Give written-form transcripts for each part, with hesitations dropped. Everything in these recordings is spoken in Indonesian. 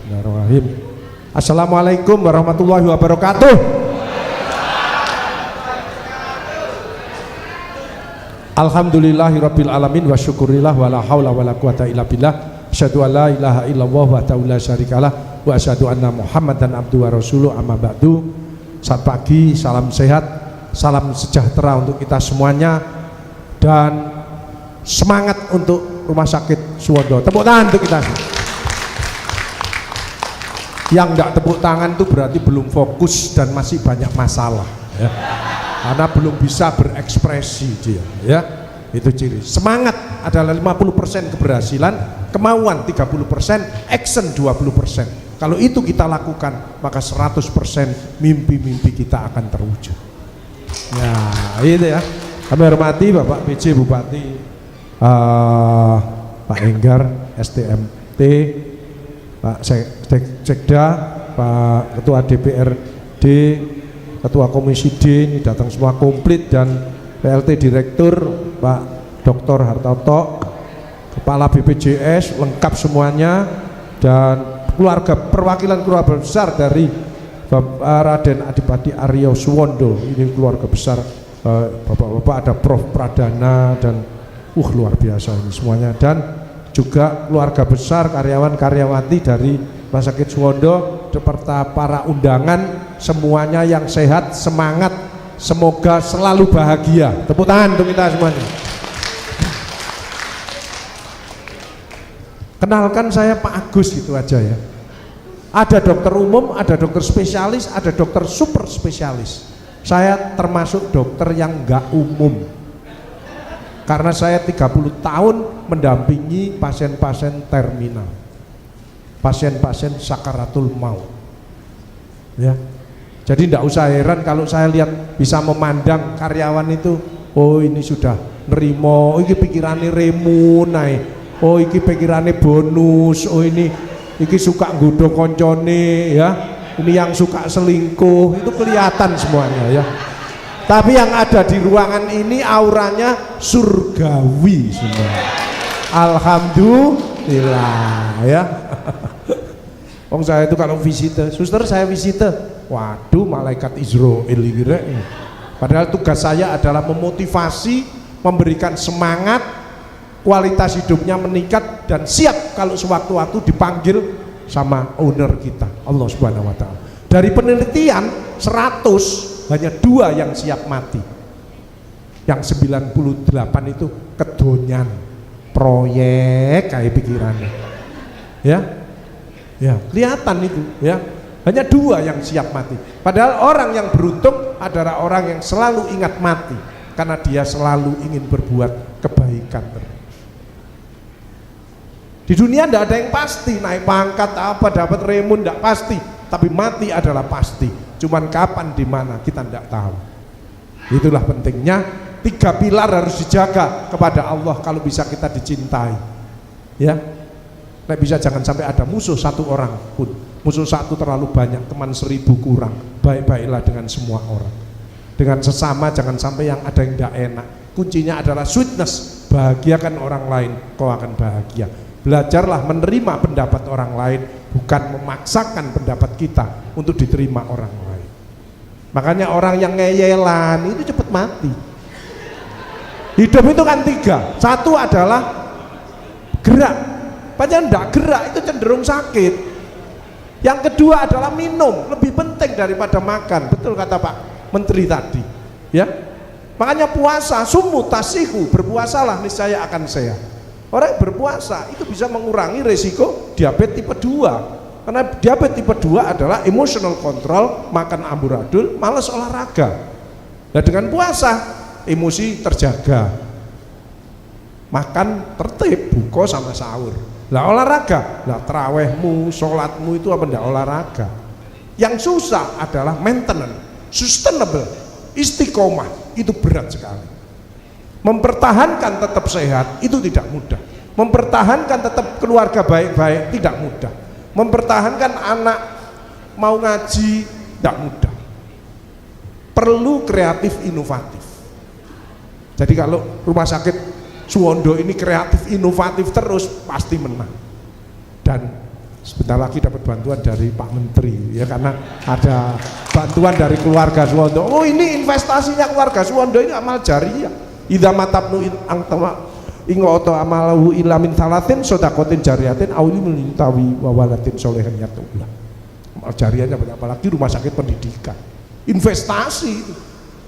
Bismillahirrahmanirrahim. Assalamualaikum warahmatullahi wabarakatuh. Alhamdulillahirabbil alamin wa syukurillah wala haula wala quwata illa billah. Asyhadu an la ilaha illallah wahdahu la syarikalah wa asyhadu anna Muhammadan abduhu wa rasuluh, amma ba'du. Selamat pagi, salam sehat, salam sejahtera untuk kita semuanya, dan semangat untuk Rumah Sakit Suwondo. Tepuk tangan untuk kita. Yang enggak tepuk tangan itu berarti belum fokus dan masih banyak masalah, ya. Karena belum bisa berekspresi dia, ya. Itu ciri. Semangat adalah 50% keberhasilan, kemauan 30%, action 20%. Kalau itu kita lakukan, maka 100% mimpi-mimpi kita akan terwujud. Ya, itu ya. Kami hormati Bapak PJ Bupati, Pak Enggar, STMT, Pak Sekda, Pak Ketua DPRD, Ketua Komisi D, ini datang semua komplit, dan PLT Direktur Pak Dr. Hartoto, Kepala BPJS, lengkap semuanya, dan keluarga, perwakilan keluarga besar dari Bapak Raden Adipati Aryo Suwondo. Ini keluarga besar, Bapak-bapak, ada Prof Pradana, dan luar biasa ini semuanya, dan juga keluarga besar karyawan-karyawati dari Rumah Sakit Suwondo, serta para undangan semuanya yang sehat, semangat, semoga selalu bahagia. Tepuk tangan untuk kita semuanya. Kenalkan, saya Pak Agus, gitu aja ya. Ada dokter umum, ada dokter spesialis, ada dokter super spesialis. Saya termasuk dokter yang enggak umum, karena saya 30 tahun mendampingi pasien-pasien terminal, pasien-pasien sakaratul maut, ya. Jadi tidak usah heran kalau saya lihat bisa memandang karyawan itu, oh ini sudah nerimo, oh ini pikirannya remu naik, oh ini pikirannya bonus, oh ini suka nggodho koncone, ya, ini yang suka selingkuh, itu kelihatan semuanya, ya. Tapi yang ada di ruangan ini auranya surgawi semua. Alhamdulillah, ya. Wong saya itu kalau visite, suster saya visite, waduh malaikat Israel kira. Padahal tugas saya adalah memotivasi, memberikan semangat, kualitas hidupnya meningkat, dan siap kalau sewaktu-waktu dipanggil sama owner kita, Allah Subhanahu wa Ta'ala. Dari penelitian 100 hanya 2 yang siap mati, yang 98 itu kedonyan proyek kayak pikirannya, ya, ya kelihatan itu, ya. Hanya 2 yang siap mati. Padahal orang yang beruntung adalah orang yang selalu ingat mati, karena dia selalu ingin berbuat kebaikan terus. Di dunia tidak ada yang pasti, naik pangkat apa, dapat remun, tidak pasti, tapi mati adalah pasti. Cuman kapan, di mana, kita tidak tahu. Itulah pentingnya 3 pilar harus dijaga kepada Allah kalau bisa kita dicintai, ya. Nek bisa jangan sampai ada musuh 1 orang pun. Musuh 1 terlalu banyak, teman 1000 kurang. Baik-baiklah dengan semua orang, dengan sesama jangan sampai yang ada yang tidak enak. Kuncinya adalah sweetness, bahagiakan orang lain, kau akan bahagia. Belajarlah menerima pendapat orang lain, bukan memaksakan pendapat kita untuk diterima orang lain. Makanya orang yang ngeyelan itu cepat mati. Hidup itu kan 3. 1 adalah gerak, padahal tidak gerak itu cenderung sakit. Yang kedua adalah minum, lebih penting daripada makan. Betul kata Pak Menteri tadi, ya. Makanya puasa, sumu tasihu, berpuasalah niscaya akan sehat. Orang yang berpuasa itu bisa mengurangi resiko diabetes tipe 2, karena diabetes tipe 2 adalah emotional control, makan amburadul, malas olahraga. Nah dengan puasa emosi terjaga, makan tertib, buka sama sahur. Lah olahraga, lah terawihmu, sholatmu itu apa enggak olahraga. Yang susah adalah maintenance, sustainable, istiqomah, itu berat sekali. Mempertahankan tetap sehat itu tidak mudah. Mempertahankan tetap keluarga baik-baik tidak mudah. Mempertahankan anak mau ngaji tidak mudah. Perlu kreatif inovatif. Jadi kalau Rumah Sakit Suwondo ini kreatif inovatif terus, pasti menang. Dan sebentar lagi dapat bantuan dari Pak Menteri ya, karena ada bantuan dari keluarga Suwondo. Oh, ini investasinya keluarga Suwondo, ini amal jariyah. Idza matabnu angtama ingoto amalahu illa min salatin sodakotin jariyatin awlimin tawi wawalatin solehan yatullah. Amal jariyahnya banyak, apalagi rumah sakit pendidikan, investasi itu.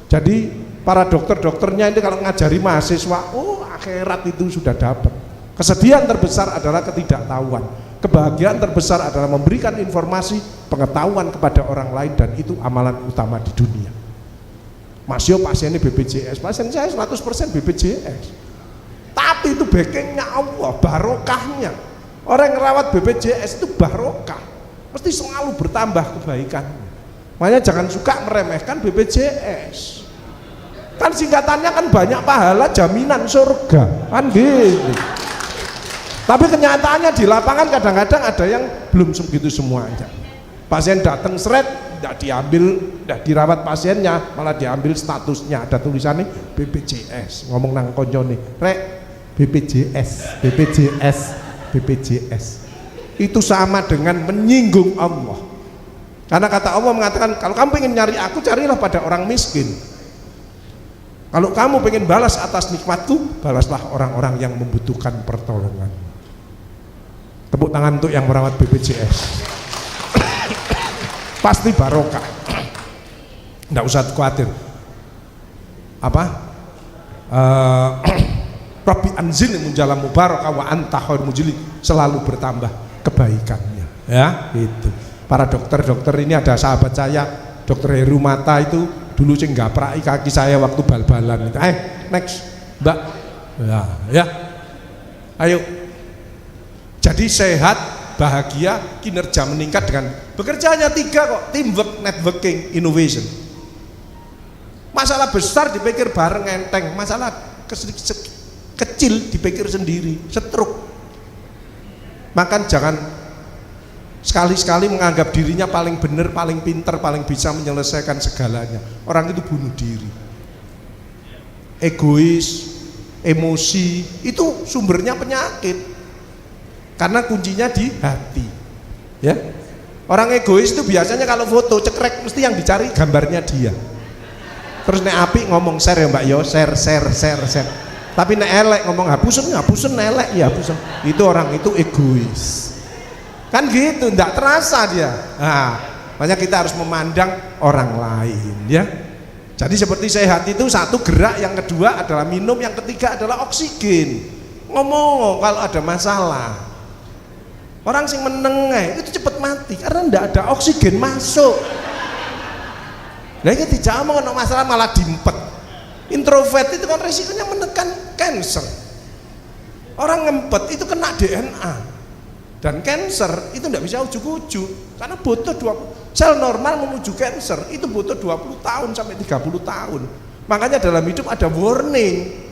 Jadi para dokter-dokternya ini kalau ngajari mahasiswa, oh akhirat itu sudah dapat. Kesedihan terbesar adalah ketidaktahuan, kebahagiaan terbesar adalah memberikan informasi pengetahuan kepada orang lain, dan itu amalan utama di dunia. Mas Yo pasiennya BPJS, pasien saya 100% BPJS, tapi itu backingnya Allah, barokahnya. Orang yang rawat BPJS itu barokah, mesti selalu bertambah kebaikannya. Makanya jangan suka meremehkan BPJS, kan singkatannya kan banyak pahala jaminan surga kan gitu. Tapi kenyataannya di lapangan kadang-kadang ada yang belum segitu semuanya. Pasien datang seret, tidak diambil, tidak dirawat pasiennya, malah diambil statusnya, ada tulisannya BPJS. Ngomong nang konjone, rek BPJS, BPJS, BPJS. Itu sama dengan menyinggung Allah. Karena kata Allah mengatakan, kalau kamu ingin nyari aku, carilah pada orang miskin. Kalau kamu pengen balas atas nikmatku, balaslah orang-orang yang membutuhkan pertolongan. Tepuk tangan untuk yang merawat BPJS. Pasti barokah. Nggak usah khawatir. Apa? Rabbi anzil munjalan mubarakah wa anta khairul mujilin, selalu bertambah kebaikannya. Ya, itu. Para dokter-dokter ini, ada sahabat saya, Dokter Heru Mata itu dulu sing gaprai kaki saya waktu bal-balan. Next, Mbak. Ya. Ayo. Jadi sehat, bahagia, kinerja meningkat dengan bekerja hanya 3 kok, teamwork, networking, innovation. Masalah besar dipikir bareng enteng, masalah kecil dipikir sendiri, setruk. Maka jangan sekali-sekali menganggap dirinya paling benar, paling pinter, paling bisa menyelesaikan segalanya. Orang itu bunuh diri, egois, emosi, itu sumbernya penyakit. Karena kuncinya di hati, ya. Orang egois itu biasanya kalau foto cekrek mesti yang dicari gambarnya dia. Terus nek api ngomong share ya Mbak yo, share. Tapi nek elek ngomong hapusen elek ya hapusen. Itu orang itu egois. Kan gitu, enggak terasa dia. Nah, makanya kita harus memandang orang lain, ya. Jadi seperti sehat itu satu gerak, yang kedua adalah minum, yang ketiga adalah oksigen. Ngomong kalau ada masalah. Orang sing menengah itu cepat mati karena ndak ada oksigen masuk. Nah ini tidak mau kena masalah malah dimpet. Introvert itu kan resikonya menekan cancer. Orang ngempet itu kena DNA. Dan cancer itu ndak bisa ujuk-ujuk karena butuh 20 sel normal menuju cancer itu butuh 20 tahun sampai 30 tahun. Makanya dalam hidup ada warning.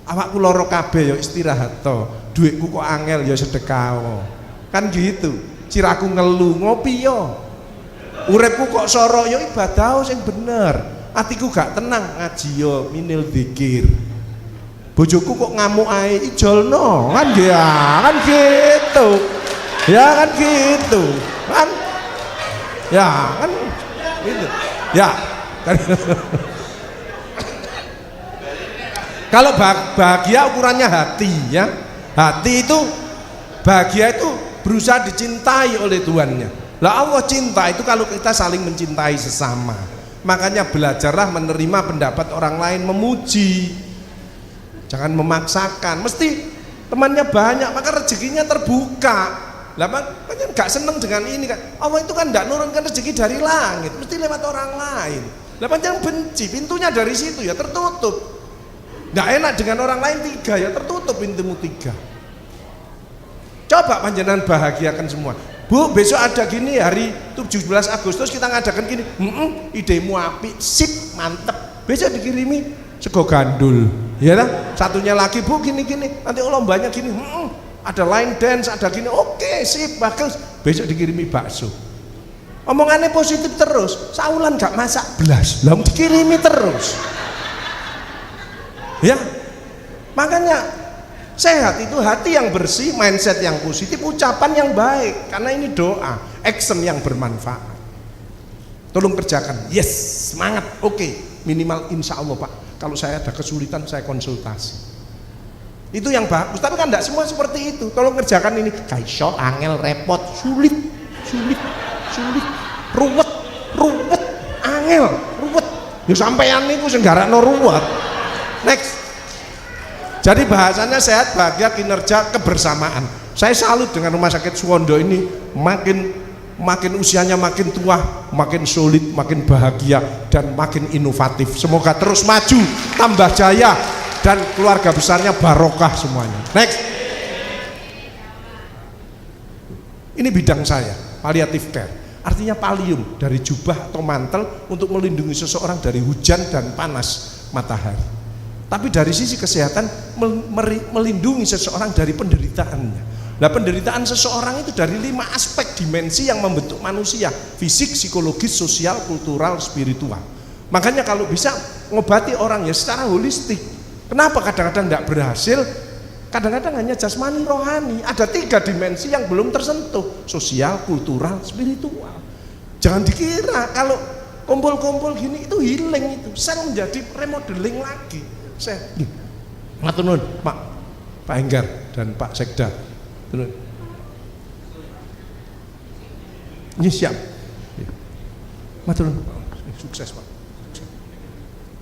Awakku loro kabeh ya istirahat to, duitku kok angel ya sedekah. Kan gitu. Ciraku ngelu ngopi yo. Uripku kok soro yo ibadah sing bener. Atiku gak tenang ngaji yo minil dzikir. Bojoku kok ngamuk ae ijolno. Kan ya, kan gitu. Ya kan gitu. Kan ya kan gitu. Ya. Kalau bahagia ukurannya hati, ya. Hati itu bahagia itu berusaha dicintai oleh Tuhannya. Lah Allah cinta itu kalau kita saling mencintai sesama. Makanya belajarlah menerima pendapat orang lain, memuji. Jangan memaksakan. Mesti temannya banyak maka rezekinya terbuka. Lah makanya nggak seneng dengan ini kan. Allah itu kan nggak nurunkan rezeki dari langit, mesti lewat orang lain. Lah jangan benci, pintunya dari situ ya tertutup. Nggak enak dengan orang lain 3 ya tertutup pintumu 3. Coba panjenengan bahagiakan semua. Bu, besok ada gini hari 17 Agustus kita ngadakan gini. Idemu apik, sip, mantep. Besok dikirimi sego gandul. Ya kan? Satunya lagi, Bu, gini-gini. Nanti lombanya gini. Ada line dance, ada gini. Oke, sip, bagus. Besok dikirimi bakso. Omongannya positif terus. Saulan gak masak belas. Lah dikirimi terus. Ya, makanya Sehat itu hati yang bersih, mindset yang positif, ucapan yang baik, karena ini doa, action yang bermanfaat. Tolong kerjakan, yes, semangat, oke. Minimal insya Allah Pak, kalau saya ada kesulitan saya konsultasi. Itu yang bagus, tapi kan tidak semua seperti itu. Tolong kerjakan ini, kaiso, angel, repot, sulit, ruwet, angel, ruwet. Ya sampeyan niku sing garakno ruwet. Next. Jadi bahasanya sehat, bahagia, kinerja, kebersamaan. Saya salut dengan Rumah Sakit Suwondo ini, makin usianya makin tua, makin solid, makin bahagia, dan makin inovatif. Semoga terus maju, tambah jaya, dan keluarga besarnya barokah semuanya. Next. Ini bidang saya, palliative care. Artinya palium, dari jubah atau mantel untuk melindungi seseorang dari hujan dan panas matahari. Tapi dari sisi kesehatan melindungi seseorang dari penderitaannya. Nah, penderitaan seseorang itu dari 5 aspek dimensi yang membentuk manusia: fisik, psikologis, sosial, kultural, spiritual. Makanya kalau bisa ngobati orang ya secara holistik. Kenapa kadang-kadang tidak berhasil? Kadang-kadang hanya jasmani, rohani. Ada 3 dimensi yang belum tersentuh: sosial, kultural, spiritual. Jangan dikira kalau kumpul-kumpul gini itu healing, itu sel menjadi remodeling lagi. Saya matur nuwun Pak Enggar dan Pak Sekda. Ini siap. Matur nuwun. Sukses Pak.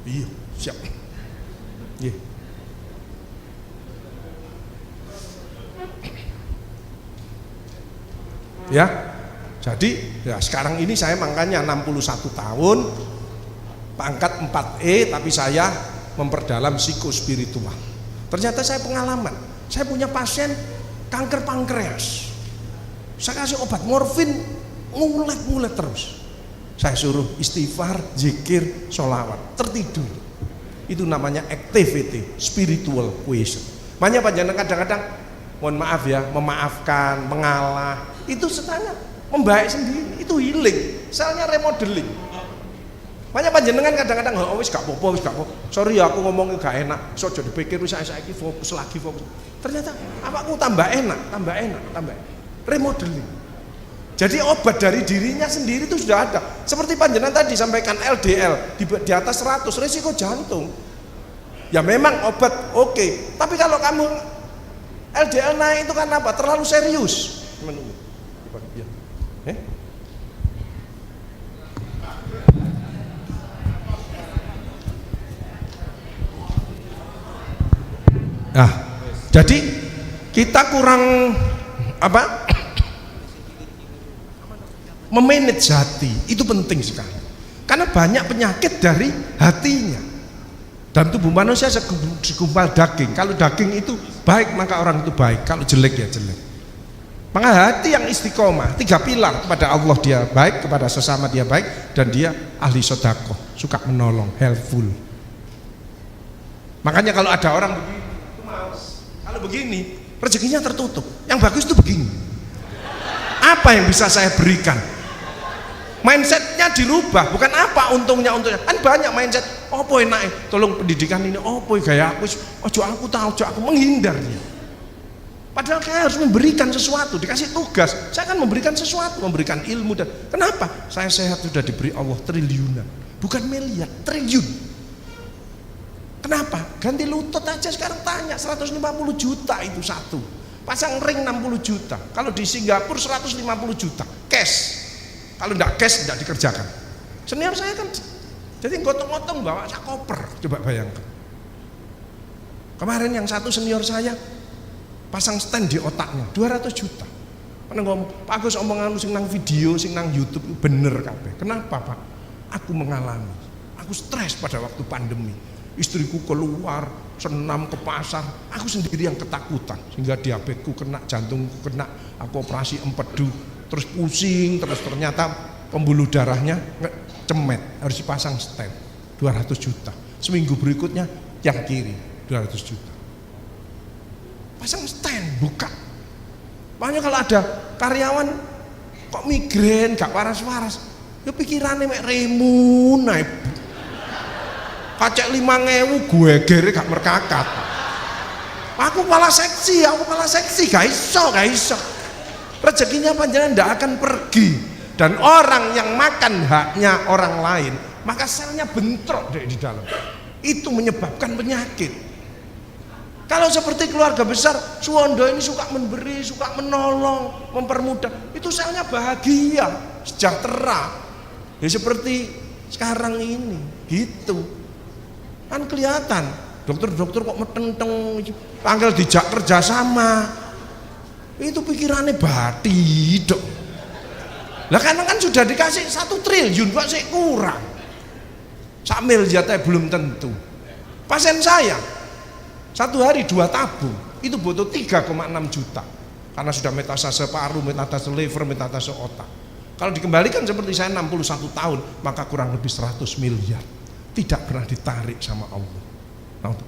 Iya, siap. Iya. Ya. Jadi ya sekarang ini saya makanya 61 tahun, pangkat 4E, tapi saya memperdalam psikospiritual. Ternyata saya pengalaman, saya punya pasien kanker pankreas, saya kasih obat morfin, ngulet terus. Saya suruh istighfar, zikir, sholawat, tertidur. Itu namanya activity, spiritual quotient. Makanya panjenengan kadang-kadang, mohon maaf ya, memaafkan, mengalah, itu setanya membaik sendiri, itu healing, selnya remodeling. Makanya panjenengan kadang-kadang wis gak apa-apa, sorry ya aku ngomongnya gak enak, so jadi pikir saiki fokus. Ternyata aku tambah enak. Remodeling. Jadi obat dari dirinya sendiri itu sudah ada. Seperti panjenengan tadi sampaikan LDL di atas 100, risiko jantung. Ya memang obat oke, tapi kalau kamu LDL naik itu kan apa? Terlalu serius. Nah, jadi kita kurang memanage hati, itu penting sekali. Karena banyak penyakit dari hatinya. Dan tubuh manusia segumpal daging. Kalau daging itu baik maka orang itu baik, kalau jelek ya jelek. Maka hati yang istiqomah, 3 pilar: kepada Allah dia baik, kepada sesama dia baik, dan dia ahli sedekah, suka menolong, helpful. Makanya kalau ada orang begini, itu males. Kalau begini, rezekinya tertutup. Yang bagus itu begini. Apa yang bisa saya berikan? Mindsetnya dirubah, bukan apa untungnya. Kan banyak mindset, apa enaknya, tolong pendidikan ini, apa gaya aku, ojo aku tahu, ojo aku, menghindar dia. Padahal saya harus memberikan sesuatu, dikasih tugas, saya akan memberikan sesuatu, memberikan ilmu. Dan kenapa? Saya sehat sudah diberi Allah triliunan, bukan miliar, triliun. Kenapa? Ganti lutut aja sekarang tanya, 150 juta itu satu, pasang ring 60 juta, kalau di Singapura 150 juta cash. Kalau enggak cash enggak dikerjakan. Senior saya kan jadi gotong-gotong bawa sak koper, coba bayangkan. Kemarin yang satu senior saya pasang stand di otaknya 200 juta. Karena ngomong, Pak Agus omongan sing nang video, sing nang YouTube bener kabeh. Kenapa, Pak? Aku mengalami. Aku stres pada waktu pandemi. Istriku keluar, senam ke pasar, aku sendiri yang ketakutan, sehingga diabetesku kena, jantungku kena, aku operasi empedu, terus pusing, terus ternyata pembuluh darahnya cemet, harus dipasang stent 200 juta. Seminggu berikutnya yang kiri 200 juta. Pasang stand, buka. Makanya kalau ada karyawan kok migrain, gak waras-waras, ya pikirannya mek remu naik. Kacek 5.000 gue gere gak merkakat. Aku malah seksi, gak iso. Rezekinya panjenengan tidak akan pergi. Dan orang yang makan haknya orang lain, maka selnya bentrok di dalam. Itu menyebabkan penyakit. Kalau seperti keluarga besar, Suwondo ini suka memberi, suka menolong, mempermudah, itu selnya bahagia, sejahtera. Ya seperti sekarang ini, gitu. Kan kelihatan, dokter-dokter kok meteng-teng, panggil dijak kerjasama, itu pikirannya batidok. Lah karena kan sudah dikasih 1 triliun kok sih kurang, sambil jatah belum tentu. Pasien saya 1 hari 2 tabung itu butuh 3,6 juta karena sudah metastase paru, metastase liver, metastase otak. Kalau dikembalikan seperti saya 61 tahun, maka kurang lebih 100 miliar tidak pernah ditarik sama Allah.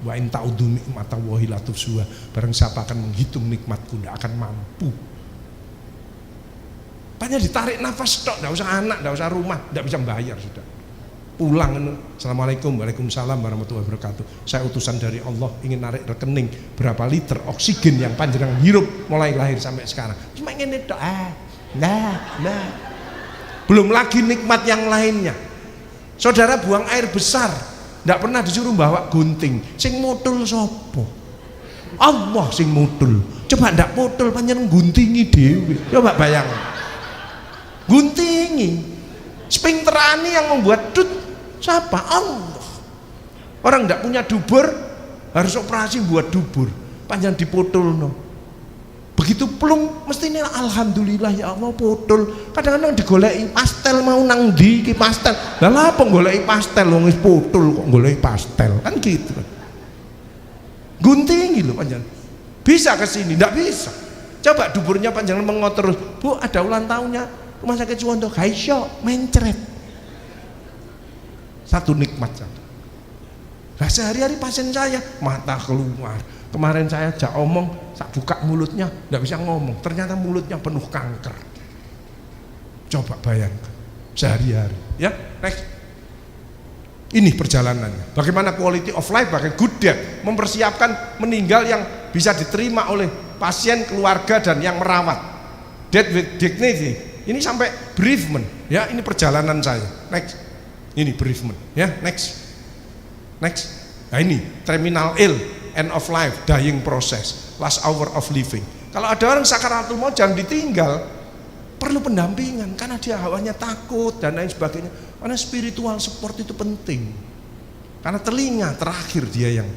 Wa in ta'udzu ni'matallahi la tuhsuha. Barang siapa akan menghitung nikmatku tidak akan mampu. Hanya ditarik nafas tok, enggak usah anak, enggak usah rumah, enggak bisa bayar sudah. Pulang, assalamualaikum, waalaikumsalam warahmatullahi wabarakatuh. Saya utusan dari Allah ingin narik rekening berapa liter oksigen yang panjenengan hirup mulai lahir sampai sekarang. Cuma ingin itu, nah. Belum lagi nikmat yang lainnya. Saudara buang air besar, tidak pernah disuruh bawa gunting. Sing mutul sopo? Allah sing mutul. Coba ndak mutul panjenengan guntingi dewi. Coba bayang. Guntingi. Spinterani yang membuat dut siapa? Allah. Orang ndak punya dubur harus operasi buat dubur. Panjang diputul no. Begitu plung mestinya alhamdulillah ya Allah putul. Kadang-kadang digoleki pastel mau nang ndi iki pastel. Lah lha apa goleki pastel wong wis putul kok goleki pastel. Kan gitu. Guntingi lho panjenengan. Bisa ke sini? Enggak bisa. Coba duburnya panjenengan mengotor terus. Bu, ada ulang tahunnya Rumah Sakit Suwondo gak iso mencret. Satu nikmat saja. Lah sehari-hari pasien saya mata keluar. Kemarin saya ajak omong, saya buka mulutnya, nggak bisa ngomong. Ternyata mulutnya penuh kanker. Coba bayangkan, sehari-hari. Ya, next. Ini perjalanannya. Bagaimana quality of life, bagaimana good death, mempersiapkan meninggal yang bisa diterima oleh pasien, keluarga dan yang merawat. Death with dignity. Ini sampai bereavement. Ya, ini perjalanan saya. Next. Ini bereavement. Ya, next. Nah ini terminal ill. End of life, dying process, last hour of living. Kalau ada orang sakaratul maut jangan ditinggal, perlu pendampingan karena dia hawanya takut dan lain sebagainya. Karena spiritual support itu penting. Karena telinga terakhir dia yang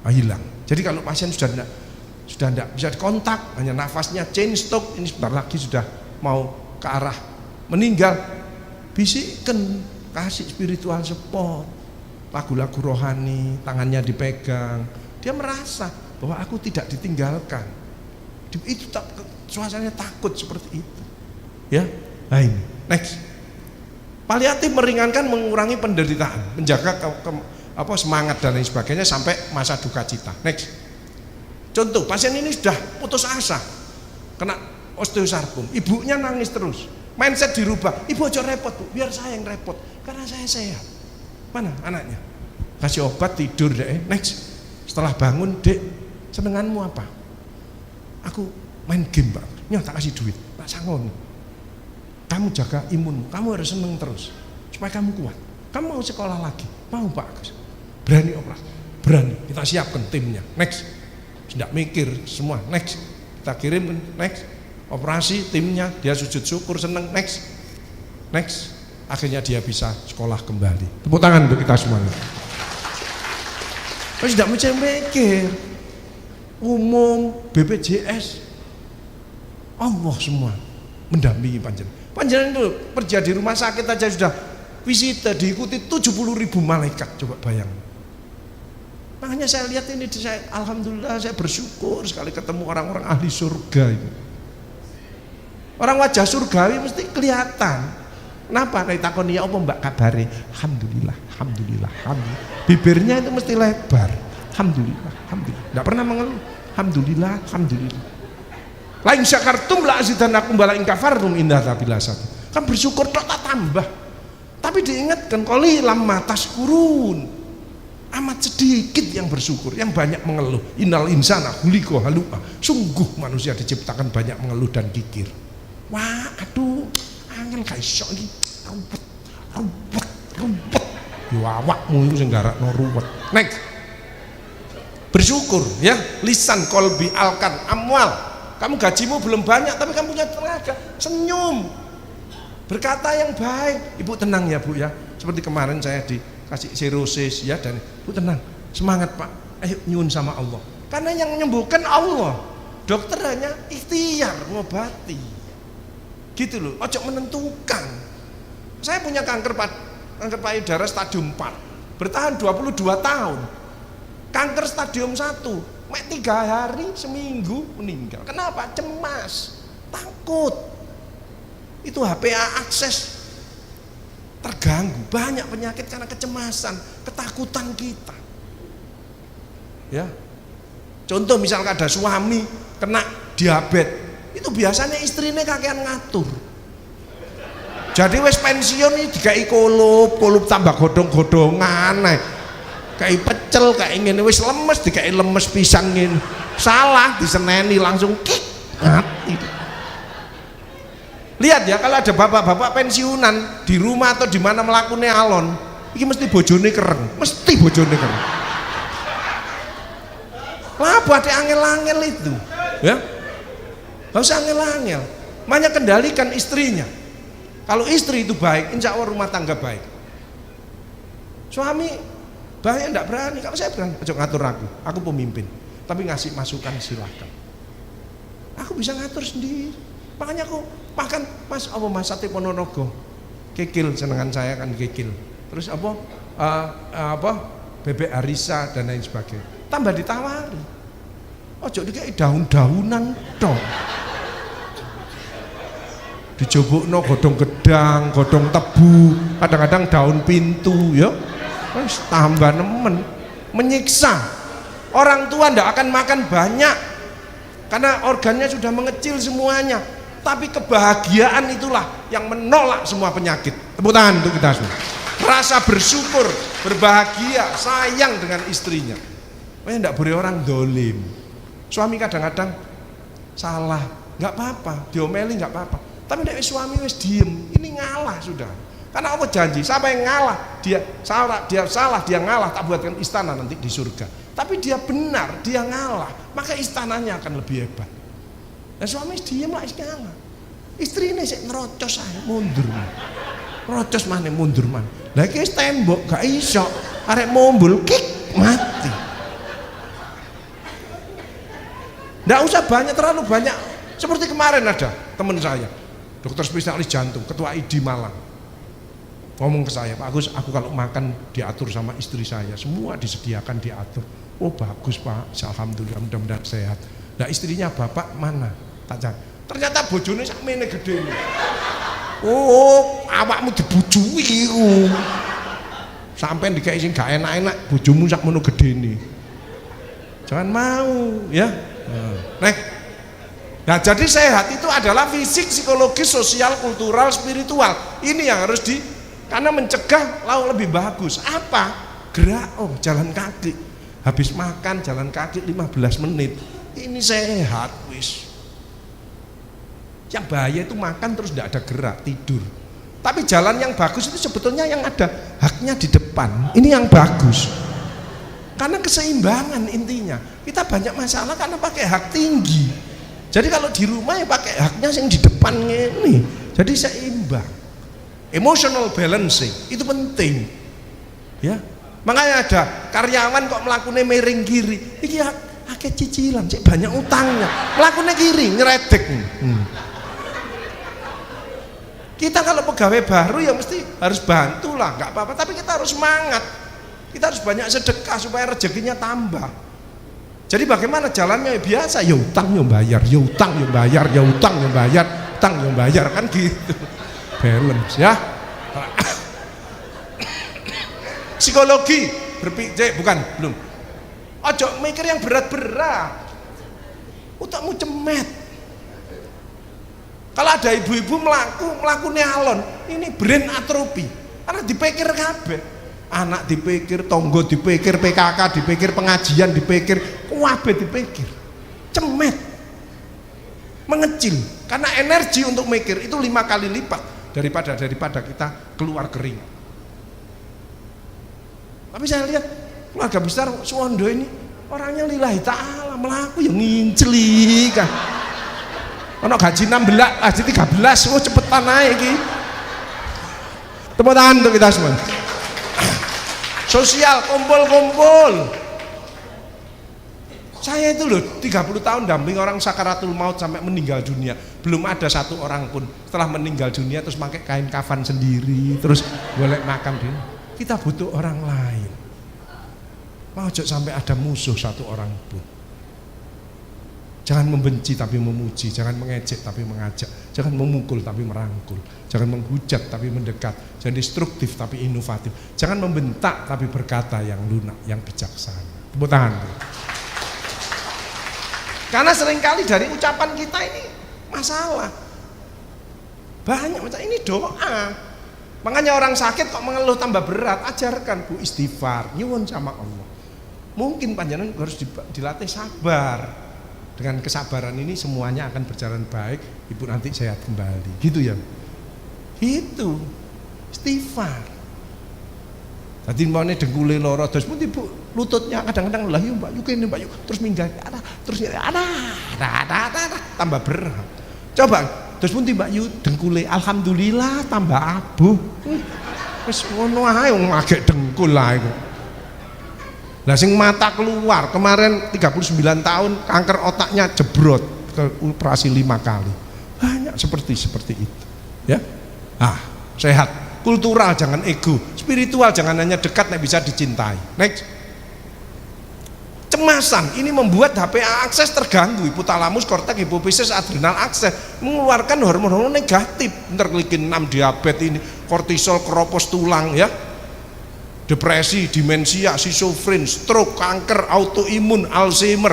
hilang. Jadi kalau pasien sudah tidak bisa dikontak, hanya nafasnya chain stop, ini sebentar lagi sudah mau ke arah meninggal, bisikkan, kasih spiritual support. Lagu-lagu rohani, tangannya dipegang, dia merasa bahwa aku tidak ditinggalkan. Itu suasananya takut seperti itu. Ya, nah ini. Next. Paliatif meringankan, mengurangi penderitaan, menjaga semangat dan lain sebagainya sampai masa duka cita. Next. Contoh, pasien ini sudah putus asa, kena osteosarkom, ibunya nangis terus. Mindset dirubah, ibu aja repot bu, biar saya yang repot, karena saya sehat. Mana anaknya? Kasih obat, tidur deh. Next. Setelah bangun, dek, senenganmu apa? Aku main game pak. Nyoh tak kasih duit. Tak sanggup. Kamu jaga imunmu. Kamu harus seneng terus supaya kamu kuat. Kamu mau sekolah lagi? Mau pak Agus? Berani operasi? Berani. Kita siapkan timnya. Next. Tidak mikir semua. Next. Kita kirim. Next. Operasi timnya. Dia sujud syukur seneng. Next. Akhirnya dia bisa sekolah kembali. Tepuk tangan untuk kita semuanya. Terus tidak mikir umum, BPJS, Allah semua mendampingi panjenengan. Panjenengan itu kerja di rumah sakit aja sudah visita diikuti 70.000 malaikat. Coba bayangkan. Makanya saya lihat ini, alhamdulillah saya bersyukur sekali ketemu orang-orang ahli surga itu. Orang wajah surgawi mesti kelihatan. Kenapa? Kayak takon ya apa mbak kabari? Alhamdulillah. Bibirnya itu mesti lebar. Alhamdulillah. Tidak pernah mengeluh. Alhamdulillah. Lain syakartum la azidannakum bala in kafartum indah tabilasat. Kan bersyukur tak tambah. Tapi diingatkan qalilam ma tashkurun. amat sedikit yang bersyukur, yang banyak mengeluh. Innal insana khuliqa halu'a. Sungguh manusia diciptakan banyak mengeluh dan kikir. Wah, aduh, angel gak iso iki. Ruwet. Yo awakmu iku sing garakno ruwet. Next. Bersyukur ya, lisan kolbi alkan amwal. Kamu gajimu belum banyak tapi kamu punya tenaga, senyum, berkata yang baik. Ibu tenang ya Bu ya, seperti kemarin saya dikasih serosis ya, dan Bu tenang, semangat Pak, ayo nyun sama Allah, karena yang menyembuhkan Allah. Dokter hanya ikhtiar ngobati gitu loh, ojo menentukan. Saya punya kanker payudara stadium 4, bertahan 22 tahun. Kanker stadium 1, 3 hari seminggu meninggal. Kenapa? Cemas, takut. Itu HPA akses terganggu. Banyak penyakit karena kecemasan, ketakutan kita. Ya. Contoh misalkan ada suami kena diabetes, itu biasanya istrinya kakean ngatur. Jadi wes pensiun ini dikai kolup tambah godong-godongan. Kayak pecel, kayak ingin wis lemes, dikai lemes pisang ngene. Salah diseneni langsung kik mati. Lihat ya, kalau ada bapak-bapak pensiunan di rumah atau di mana melakukannya alon, ini mesti bojone kereng, mesti bojone kereng. Lah buat angel-angel itu, ya, nggak usah angel-angel. Makanya kendalikan istrinya. Kalau istri itu baik, insya Allah rumah tangga baik. Suami banyak enggak berani, kalau saya berani, ojo ngatur aku pemimpin, tapi ngasih masukan silahkan. Aku bisa ngatur sendiri. Makanya aku makan Mas sate Ponorogo, kikil, senengan saya kan kikil. Terus bebek harisa dan lain sebagainya. Tambah ditawari. Ojo dikai daun-daunan dong. Dijobokno godong gedang, godong tebu, kadang-kadang daun pintu, ya. Tambah nemen, menyiksa. Orang tua ndak akan makan banyak karena organnya sudah mengecil semuanya, tapi kebahagiaan itulah yang menolak semua penyakit. Tepuk tangan untuk kita semua. Rasa bersyukur, berbahagia, sayang dengan istrinya. Makanya ndak boleh orang dolim. Suami kadang-kadang salah, nggak apa-apa, diomeli nggak apa-apa, tapi nek suami wis diem, ini ngalah sudah. Karena Allah janji, siapa yang ngalah, dia salah, dia ngalah, tak buatkan istana nanti di surga. Tapi dia benar, dia ngalah, maka istananya akan lebih hebat. Dan suami diem lah, ngalah. Istri ini sih nerocos aja, mundur. Nerocos mana, mundur mana. Lagi tembok, gak iso, arek mombul, kik, mati. Nggak usah banyak, terlalu banyak. Seperti kemarin ada teman saya, dokter spesialis jantung, ketua ID Malang. Ngomong ke saya, Pak Agus, aku kalau makan diatur sama istri saya, semua disediakan diatur. Oh bagus Pak, alhamdulillah, mudah-mudahan sehat. Nah istrinya bapak mana? Ternyata bojone sakmene gede. Oh awakmu dibujui. Sampai dikai sing gak enak-enak, bojomu sakmono gedene. Jangan mau, ya. Nah jadi sehat itu adalah fisik, psikologis, sosial, kultural, spiritual. Ini yang harus karena mencegah lalu lebih bagus. Apa? Gerak, jalan kaki. Habis makan jalan kaki 15 menit. Ini sehat wis. Yang bahaya itu makan terus tidak ada gerak, tidur. Tapi jalan yang bagus itu sebetulnya yang ada haknya di depan. Ini yang bagus. Karena keseimbangan intinya. Kita banyak masalah karena pakai hak tinggi. Jadi kalau di rumah ya pakai haknya yang di depan ini. Jadi seimbang. Emotional balancing itu penting, ya. Makanya ada karyawan kok melakukannya miring kiri, ini akeh cicilan, cek banyak utangnya, melakukannya kiri, nyeredek. Kita kalau pegawai baru ya mesti harus bantulah, nggak apa-apa, tapi kita harus semangat, kita harus banyak sedekah supaya rezekinya tambah. Jadi bagaimana jalannya? Biasa, ya utang ya bayar, ya utang ya bayar, ya utang ya bayar, utang ya bayar, kan gitu. Balance ya. Psikologi berpikir belum. Ojo mikir yang berat-berat. Utakmu cemet. Kalau ada ibu-ibu melakukan alon, ini brain atrofi. Karena dipikir kabeh. anak dipikir, tonggo dipikir, PKK dipikir, pengajian dipikir, kabeh dipikir. Cemet, mengecil, karena energi untuk mikir itu 5 kali lipat daripada kita keluar keringat. Tapi saya lihat keluarga besar Suwondo ini orangnya lillahi ta'ala, melaku yang nginceli kan. Ono gaji 16, gaji 13, oh cepetan naik iki. Tepuk tangan untuk kita semua. Sosial, kumpul-kumpul. Saya itu loh 30 tahun damping orang sakaratul maut sampai meninggal dunia, belum ada satu orang pun setelah meninggal dunia terus pakai kain kafan sendiri, terus golek makam dia. Kita butuh orang lain. Mau sampai ada musuh satu orang pun. Jangan membenci tapi memuji, jangan mengejek tapi mengajak, jangan memukul tapi merangkul, jangan menghujat tapi mendekat, jangan destruktif tapi inovatif, jangan membentak tapi berkata yang lunak, yang bijaksana. Tepuk tangan. Karena seringkali dari ucapan kita ini masalah. Banyak macam ini doa. Makanya orang sakit kok mengeluh tambah berat, ajarkan Bu istighfar, nyuwun sama Allah. Mungkin panjenengan harus dilatih sabar. Dengan kesabaran ini semuanya akan berjalan baik, ibu nanti sehat kembali, gitu ya. Itu istighfar. Tadi mau nih dengkule loro, terus pun ibu lututnya kadang-kadang lah yuk mbak yuk ini mbak yuk, terus minggat, terus ada, tambah berat. Coba, terus pun mbak yuk dengkule, alhamdulillah tambah abuh. Terus ngono ae wong agek dengkul lah itu. Lah sing mata keluar kemarin 39 tahun kanker otaknya jebrot ke operasi 5 kali. Banyak seperti itu ya. Sehat, kultural jangan ego, spiritual jangan hanya dekat nek bisa dicintai. Next. Cemasan ini membuat HPA akses terganggu, hipotalamus, korteks, hipofisis, adrenal akses mengeluarkan hormon-hormon negatif, interleukin 6, diabetes ini, kortisol, keropos tulang ya. Depresi, demensia, schizofren, stroke, kanker, autoimun, Alzheimer.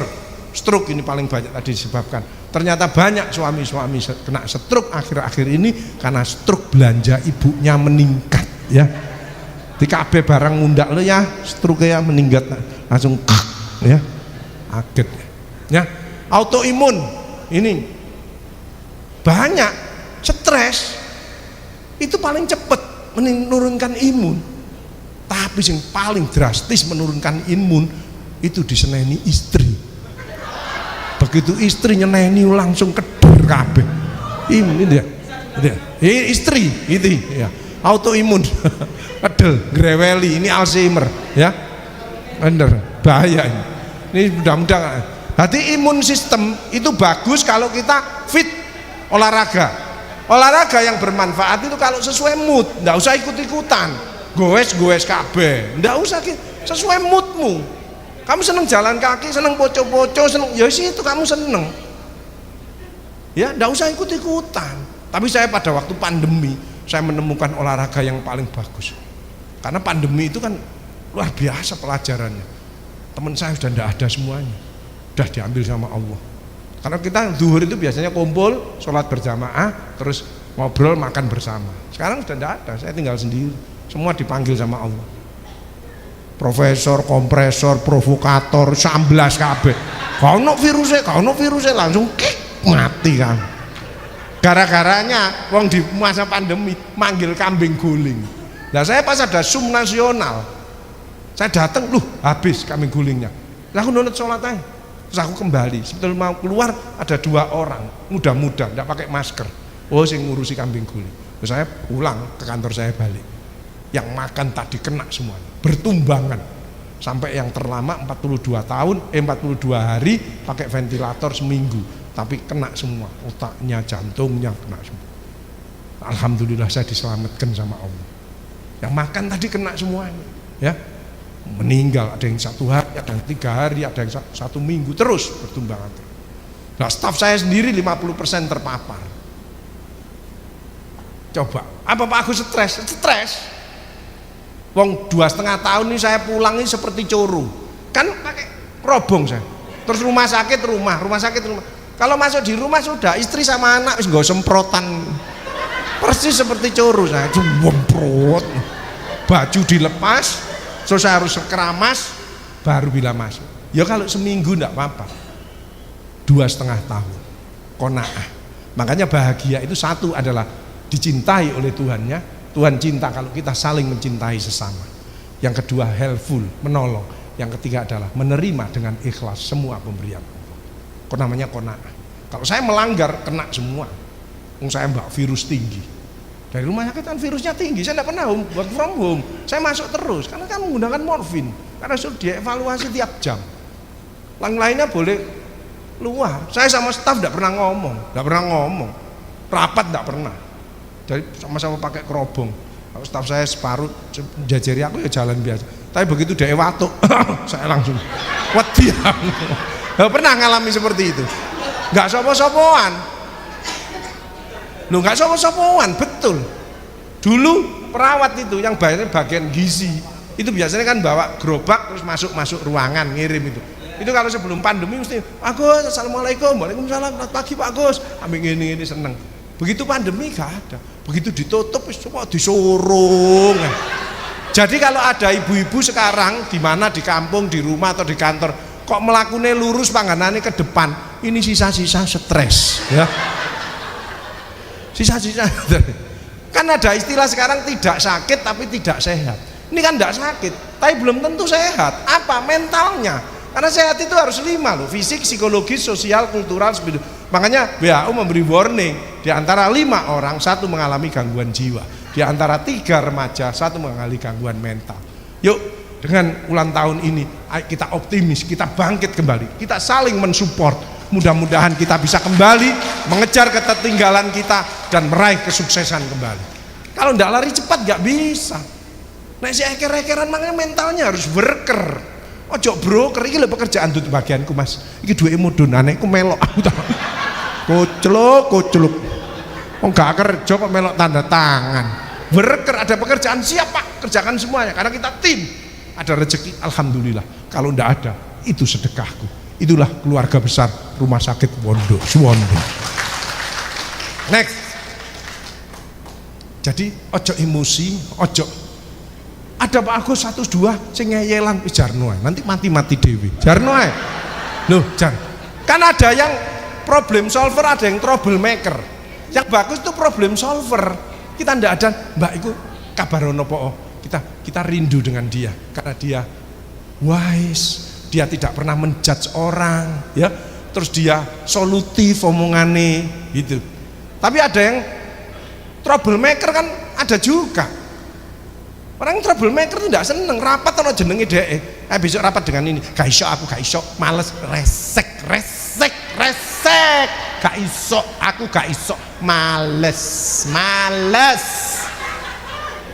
Stroke ini paling banyak tadi disebabkan. Ternyata banyak suami-suami kena stroke akhir-akhir ini karena stroke belanja ibunya meningkat ya. Di KB barang ngundak lo ya, stroke ya meningkat langsung ya. Kaget ya. Autoimun ini banyak, stres itu paling cepat menurunkan imun. Tapi yang paling drastis menurunkan imun itu diseneni istri. Begitu istri nyeneni langsung keder kabeh. Ini dia. Istri itu ya. Autoimun. Kedel, greweli, ini Alzheimer ya. Bener, bahaya ini. Ini mudah-mudahan. Jadi imun sistem itu bagus kalau kita fit olahraga. Olahraga yang bermanfaat itu kalau sesuai mood, enggak usah ikut-ikutan. Goes kabeh, ndak usah sesuai moodmu. Kamu seneng jalan kaki, seneng poco-poco, seneng ya sih itu kamu seneng. Ya, ndak usah ikut-ikutan. Tapi saya pada waktu pandemi, saya menemukan olahraga yang paling bagus. Karena pandemi itu kan luar biasa pelajarannya. Teman saya sudah ndak ada semuanya, sudah diambil sama Allah. Karena kita zuhur itu biasanya kumpul, sholat berjamaah, terus ngobrol makan bersama. Sekarang sudah ndak ada, saya tinggal sendiri. Semua dipanggil sama Allah. Profesor, kompresor, provokator, 19 kabeh. Kalau virusnya langsung kik mati kan. Gara-garanya wong di masa pandemi manggil kambing guling. Nah saya pas ada Zoom nasional, saya datang, habis kambing gulingnya. Lah aku nonton sholat aja. Terus aku kembali. Sebetulnya mau keluar ada 2 orang muda-muda, tidak pakai masker. Oh, sing ngurusi kambing guling. Terus saya pulang ke kantor saya balik. Yang makan tadi kena semuanya, bertumbangan sampai yang terlama 42 hari pakai ventilator seminggu, tapi kena semua, otaknya, jantungnya kena semua. Alhamdulillah saya diselamatkan sama Allah. Yang makan tadi kena semuanya, ya meninggal, ada yang 1 hari, ada yang 3 hari, ada yang 1 minggu, terus bertumbangan. Nah staf saya sendiri 50% terpapar. Coba, apa Pak Agus stres? Wong 2,5 tahun ini saya pulang ini seperti curu, kan pakai kerobong saya. Terus rumah sakit. Kalau masuk di rumah sudah istri sama anak wis nggo semprotan, persis seperti curu saya. Jemprot, baju dilepas, Selesai harus keramas baru bila masuk. Ya kalau seminggu enggak apa-apa. 2,5 tahun. Qanaah. Makanya bahagia itu satu adalah dicintai oleh Tuhannya. Tuhan cinta kalau kita saling mencintai sesama. Yang kedua helpful, menolong. Yang ketiga adalah menerima dengan ikhlas semua pemberian. Kok namanya qanaah. Kalau saya melanggar kena semua. Saya mbak virus tinggi. Dari rumah sakit kan virusnya tinggi. Saya tidak pernah work from home. Saya masuk terus karena kan menggunakan morfin. Karena sudah dievaluasi tiap jam. Lainnya boleh luar. Saya sama staf tidak pernah ngomong. Rapat tidak pernah. Jadi sama-sama pakai kerobong. Kalau staf saya separuh jajari aku ya jalan biasa. Tapi begitu dia watuk, saya langsung wediam. Pernah ngalami seperti itu. Nggak sopo-sopoan. Nggak sopo-sopoan, betul. Dulu perawat itu yang bagian gizi itu biasanya kan bawa gerobak terus masuk ruangan ngirim itu. Itu kalau sebelum pandemi mesti Agus, assalamualaikum, waalaikumsalam, selamat pagi Pak Agus. Ambil ini seneng. Begitu pandemi gak ada. Begitu ditutup semua disorong. Jadi kalau ada ibu-ibu sekarang di mana di kampung, di rumah atau di kantor kok melakukannya lurus pangganannya ke depan, ini sisa-sisa stres ya. Sisa-sisa kan ada istilah sekarang tidak sakit tapi tidak sehat. Ini kan tidak sakit tapi belum tentu sehat. Apa mentalnya? Karena sehat itu harus 5 loh, fisik, psikologis, sosial, kultural, spiritual. Makanya WHO memberi warning, di antara 5 orang 1 mengalami gangguan jiwa, di antara 3 remaja 1 mengalami gangguan mental. Yuk dengan ulang tahun ini ayo kita optimis, kita bangkit kembali, kita saling mensupport. Mudah-mudahan kita bisa kembali mengejar ketertinggalan kita dan meraih kesuksesan kembali. Kalau tidak lari cepat nggak bisa. Nek si eker-ekeran makanya mentalnya harus worker. Ojo broker, ini pekerjaan untuk bagianku mas. Ini duwe mudunane, aku melok aku tahu. Koclok. Enggak kerja kok melok tanda tangan. Worker ada pekerjaan siap pak, kerjakan semuanya. Karena kita tim. Ada rezeki, alhamdulillah. Kalau ndak ada, itu sedekahku. Itulah keluarga besar Rumah Sakit Suwondo. Next. Jadi ojo emosi, ojo. Ada Pak Agus 1, 2 sing ngeyelan jarno ae. Nanti mati dewi. Jarno ae. Loh, Jan. Kan ada yang problem solver, ada yang trouble maker. Yang bagus itu problem solver. Kita ndak ada, Mbak iku kabar ono po. Kita rindu dengan dia karena dia wise. Dia tidak pernah menjudge orang, ya. Terus dia solutif omongane gitu. Tapi ada yang troublemaker kan ada juga. Orang troublemaker itu tidak seneng rapat kalau jenenge dhek. Besok rapat dengan ini. Gak iso aku gak iso, males, resek. Gak iso, aku gak iso, males.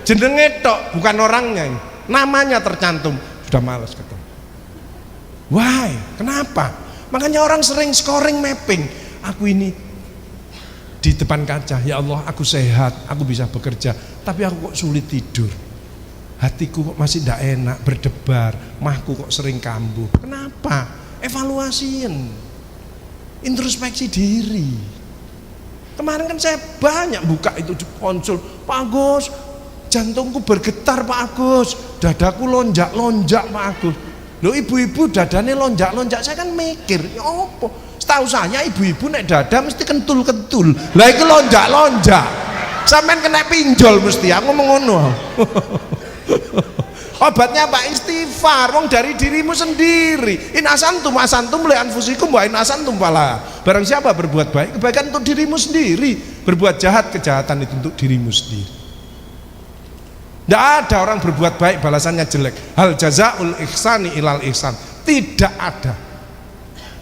Jenenge tok, bukan orangnya ini. Namanya tercantum, sudah males ketemu. Why? Kenapa? Makanya orang sering scoring mapping. Aku ini di depan kaca, ya Allah aku sehat, aku bisa bekerja, tapi aku kok sulit tidur. Hatiku kok masih tidak enak, berdebar, mahku kok sering kambuh. Kenapa? Evaluasiin, introspeksi diri. Kemarin kan saya banyak buka itu di konsul, Pak Agus, jantungku bergetar Pak Agus, dadaku lonjak-lonjak Pak Agus. Loh ibu-ibu dadane lonjak-lonjak, saya kan mikir, ya apa? Setahu saya ibu-ibu nek dada mesti kentul-kentul. Lah iki lonjak-lonjak. Sampean kena pinjol mesti, aku ngomong ngono. Obatnya Pak istighfar, wong dari dirimu sendiri. In asantum li anfusikum wa in asantum fala. Barang siapa berbuat baik, kebaikan untuk dirimu sendiri. Berbuat jahat, kejahatan itu untuk dirimu sendiri. Tidak ada orang berbuat baik balasannya jelek. Hal jazaul ihsani ilal ihsan. Tidak ada.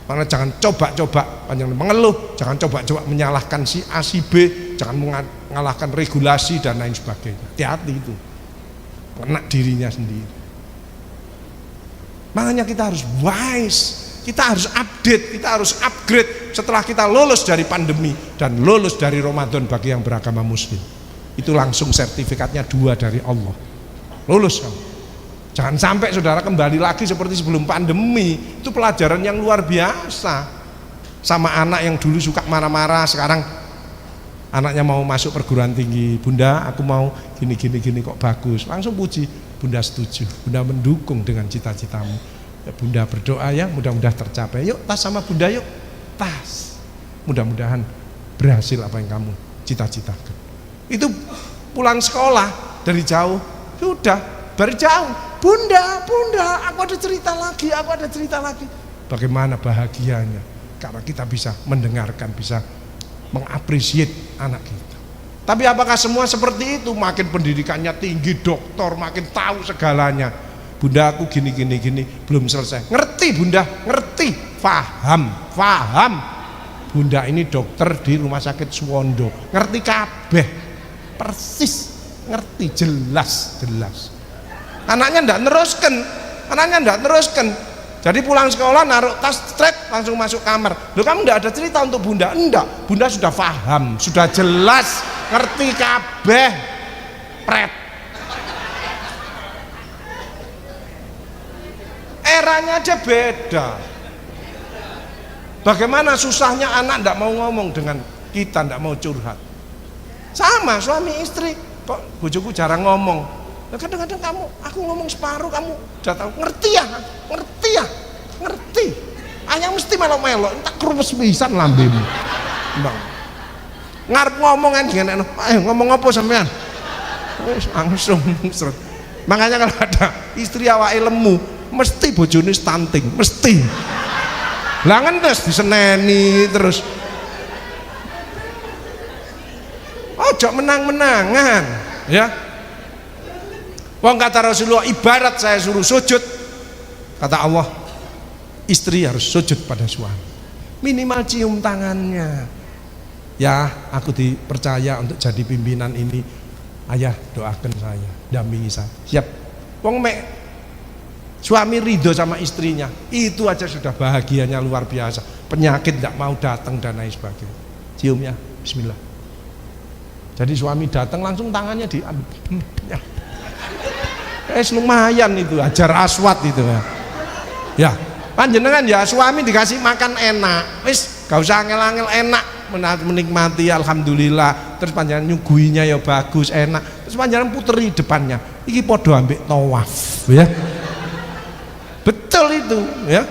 Karena jangan coba-coba panjang mengeluh, jangan coba-coba menyalahkan si A si B, jangan mengalahkan regulasi dan lain sebagainya. Hati-hati itu. Kena dirinya sendiri. Makanya kita harus wise, kita harus update, kita harus upgrade setelah kita lulus dari pandemi dan lulus dari Ramadan bagi yang beragama muslim. Itu langsung sertifikatnya 2 dari Allah. Lulus kamu. Jangan sampai saudara kembali lagi seperti sebelum pandemi. Itu pelajaran yang luar biasa. Sama anak yang dulu suka marah-marah, sekarang anaknya mau masuk perguruan tinggi. Bunda, aku mau gini kok bagus. Langsung puji. Bunda setuju, Bunda mendukung dengan cita-citamu. Ya, Bunda berdoa ya, mudah-mudahan tercapai. Yuk tas sama Bunda yuk, tas. Mudah-mudahan berhasil apa yang kamu cita-citakan. Itu pulang sekolah dari jauh, sudah berjauh. Bunda, aku ada cerita lagi, aku ada cerita lagi. Bagaimana bahagianya karena kita bisa mendengarkan, bisa mengapresiasi anak kita. Tapi apakah semua seperti itu? Makin pendidikannya tinggi, doktor, makin tahu segalanya. Bunda aku gini, belum selesai. Ngerti Bunda, ngerti, paham. Bunda ini dokter di rumah sakit Suwondo, ngerti kabeh, persis, ngerti, jelas. Anaknya ndak teruskan. Jadi pulang sekolah naruh tas strek langsung masuk kamar. Loh kamu ndak ada cerita untuk Bunda? Enggak, Bunda sudah paham, sudah jelas, ngerti kabeh. Pret. Eranya aja beda. Bagaimana susahnya anak ndak mau ngomong dengan kita, ndak mau curhat. Sama suami istri, kok bojoku jarang ngomong. Kadang-kadang aku ngomong separuh, kamu udah tahu, ngerti ya, ayah mesti melok-melok, tak kerupes pisan lambemu. Bang, ngarep ngomong kan dengan ngomong apa sampean? Langsung seret. Makanya kalau ada istri awake lemu, mesti bojone stunting, mesti. Lah ngendes diseneni terus. Ojo menang-menangan, ya. Wong kata Rasulullah, ibarat saya suruh sujud, kata Allah, istri harus sujud pada suami, minimal cium tangannya. Ya, aku dipercaya untuk jadi pimpinan ini, ayah doakan saya, dampingi saya. Siap. Wong mek suami ridho sama istrinya, itu aja sudah bahagianya luar biasa. Penyakit tidak mau datang dan lain sebagainya. Cium ya, bismillah. Jadi suami datang langsung tangannya diambil. Ya. Lumayan itu, ajar aswat itu ya. Panjenengan ya suami dikasih makan enak, wis gak usah angel-angel, enak menikmati, alhamdulillah. Terus panjenengan nyuguhinya ya bagus, enak. Terus panjenengan puteri depannya, iki podo ambek tawaf, ya. Betul itu, ya.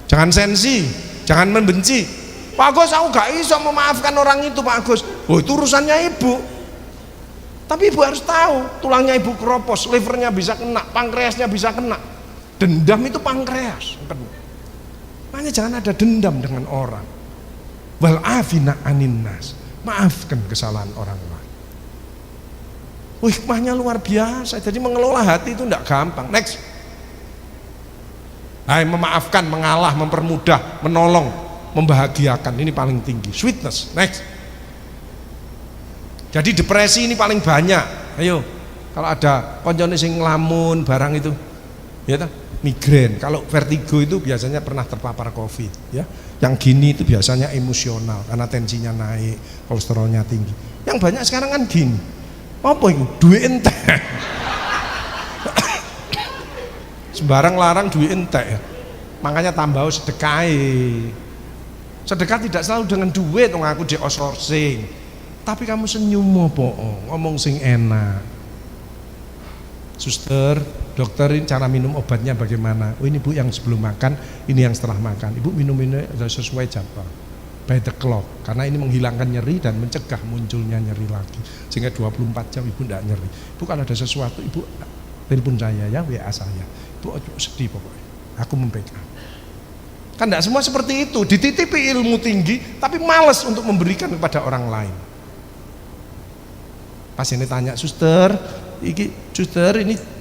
Jangan sensi, jangan membenci. Pak Agus, aku gak iso memaafkan orang itu, Pak Agus. Oh, itu urusannya ibu. Tapi ibu harus tahu, tulangnya ibu keropos, livernya bisa kena, pankreasnya bisa kena. Dendam itu pankreas. Makanya jangan ada dendam dengan orang. Wal afina anin nas, maafkan kesalahan orang lain. Hikmahnya luar biasa. Jadi mengelola hati itu tidak gampang. Next. Memaafkan, mengalah, mempermudah, menolong, membahagiakan, ini paling tinggi. Sweetness. Next. Jadi depresi ini paling banyak. Ayo, kalau ada koncone sing ngelamun barang itu, ya ta? Migrain. Kalau vertigo itu biasanya pernah terpapar COVID, ya. Yang gini itu biasanya emosional karena tensinya naik, kolesterolnya tinggi. Yang banyak sekarang kan gini. Apa itu? Duit entek. Sembarang larang duit entek ya. Makanya tambah sedekah. Sedekah tidak selalu dengan duit, wong aku di outsourcing. Tapi kamu senyum apa? Ngomong sing enak. Suster, dokter, ini cara minum obatnya bagaimana? Oh ini Bu yang sebelum makan, ini yang setelah makan. Ibu minum ini sesuai jadwal, by the clock. Karena ini menghilangkan nyeri dan mencegah munculnya nyeri lagi. Sehingga 24 jam Ibu tidak nyeri. Ibu kalau ada sesuatu, Ibu telepon saya ya, WA saya. Ibu sedih pokoknya, aku membackup. Kan tidak semua seperti itu. Dititipi ilmu tinggi, tapi malas untuk memberikan kepada orang lain. Pas ini tanya, suster, ini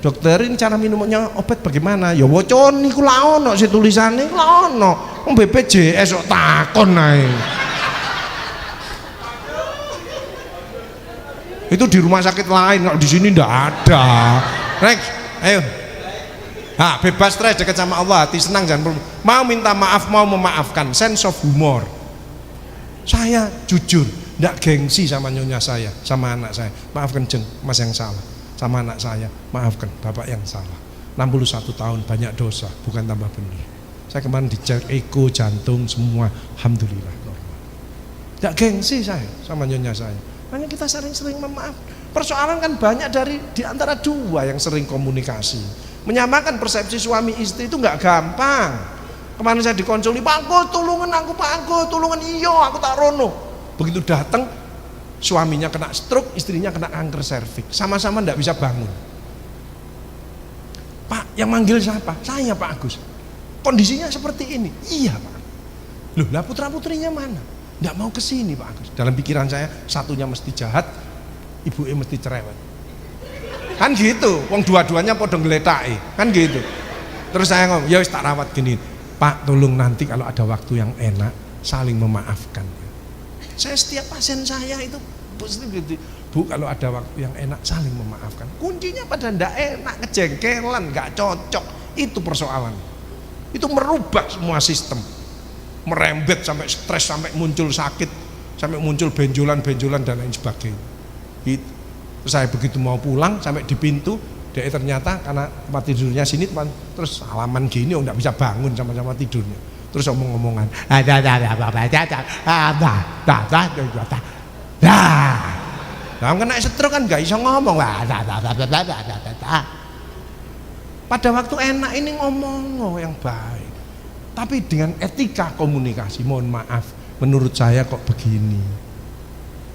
dokter, ini cara minumnya obat bagaimana? Ya wocon niku la ono si tulisane la ono. Wong BPJS kok takon ae. Itu di rumah sakit lain, kalau di sini ndak ada. Next, ayo. Bebas stres, dekat sama Allah, hati senang, jangan perlu. Mau minta maaf, mau memaafkan, sense of humor. Saya jujur, ndak gengsi sama nyonya saya, sama anak saya. Maafkan Jeng, Mas yang salah. Sama anak saya, maafkan Bapak yang salah. 61 tahun, banyak dosa, bukan tambah benar. Saya kemarin dicek eko, jantung, semua, alhamdulillah normal. Ndak gengsi saya sama nyonya saya. Makanya kita sering-sering memaaf. Persoalan kan banyak di antara dua yang sering komunikasi. Menyamakan persepsi suami istri itu nggak gampang. Kemarin saya dikonsoli, Pak Agus tulungan aku, Pak Agus tulungan, iyo aku tak rono. Begitu datang, suaminya kena stroke, istrinya kena kanker serviks, sama-sama nggak bisa bangun. Pak, yang manggil siapa? Saya, Pak Agus. Kondisinya seperti ini. Iya, Pak. Loh, lah putra-putrinya mana? Nggak mau kesini, Pak Agus. Dalam pikiran saya, satunya mesti jahat, ibunya mesti cerewet. Kan gitu, wong dua-duanya podo ngletaki, kan gitu. Terus saya ngomong, ya wis tak rawat gini, Pak tolong nanti kalau ada waktu yang enak saling memaafkan. Saya setiap pasien saya itu gitu, Bu kalau ada waktu yang enak saling memaafkan. Kuncinya pada ndak enak, kejengkelan, nggak cocok, itu persoalan. Itu merubah semua sistem, merembet sampai stres, sampai muncul sakit, sampai muncul benjolan-benjolan dan lain sebagainya. Gitu. Terus saya begitu mau pulang sampai di pintu, dia ternyata karena tempat tidurnya sini terus halaman gini, nggak bisa bangun sama-sama tidurnya. Terus omong-omongan, nah kena stroke kan nggak bisa ngomong. Pada waktu enak ini ngomong yang baik, tapi dengan etika komunikasi, mohon maaf, menurut saya kok begini.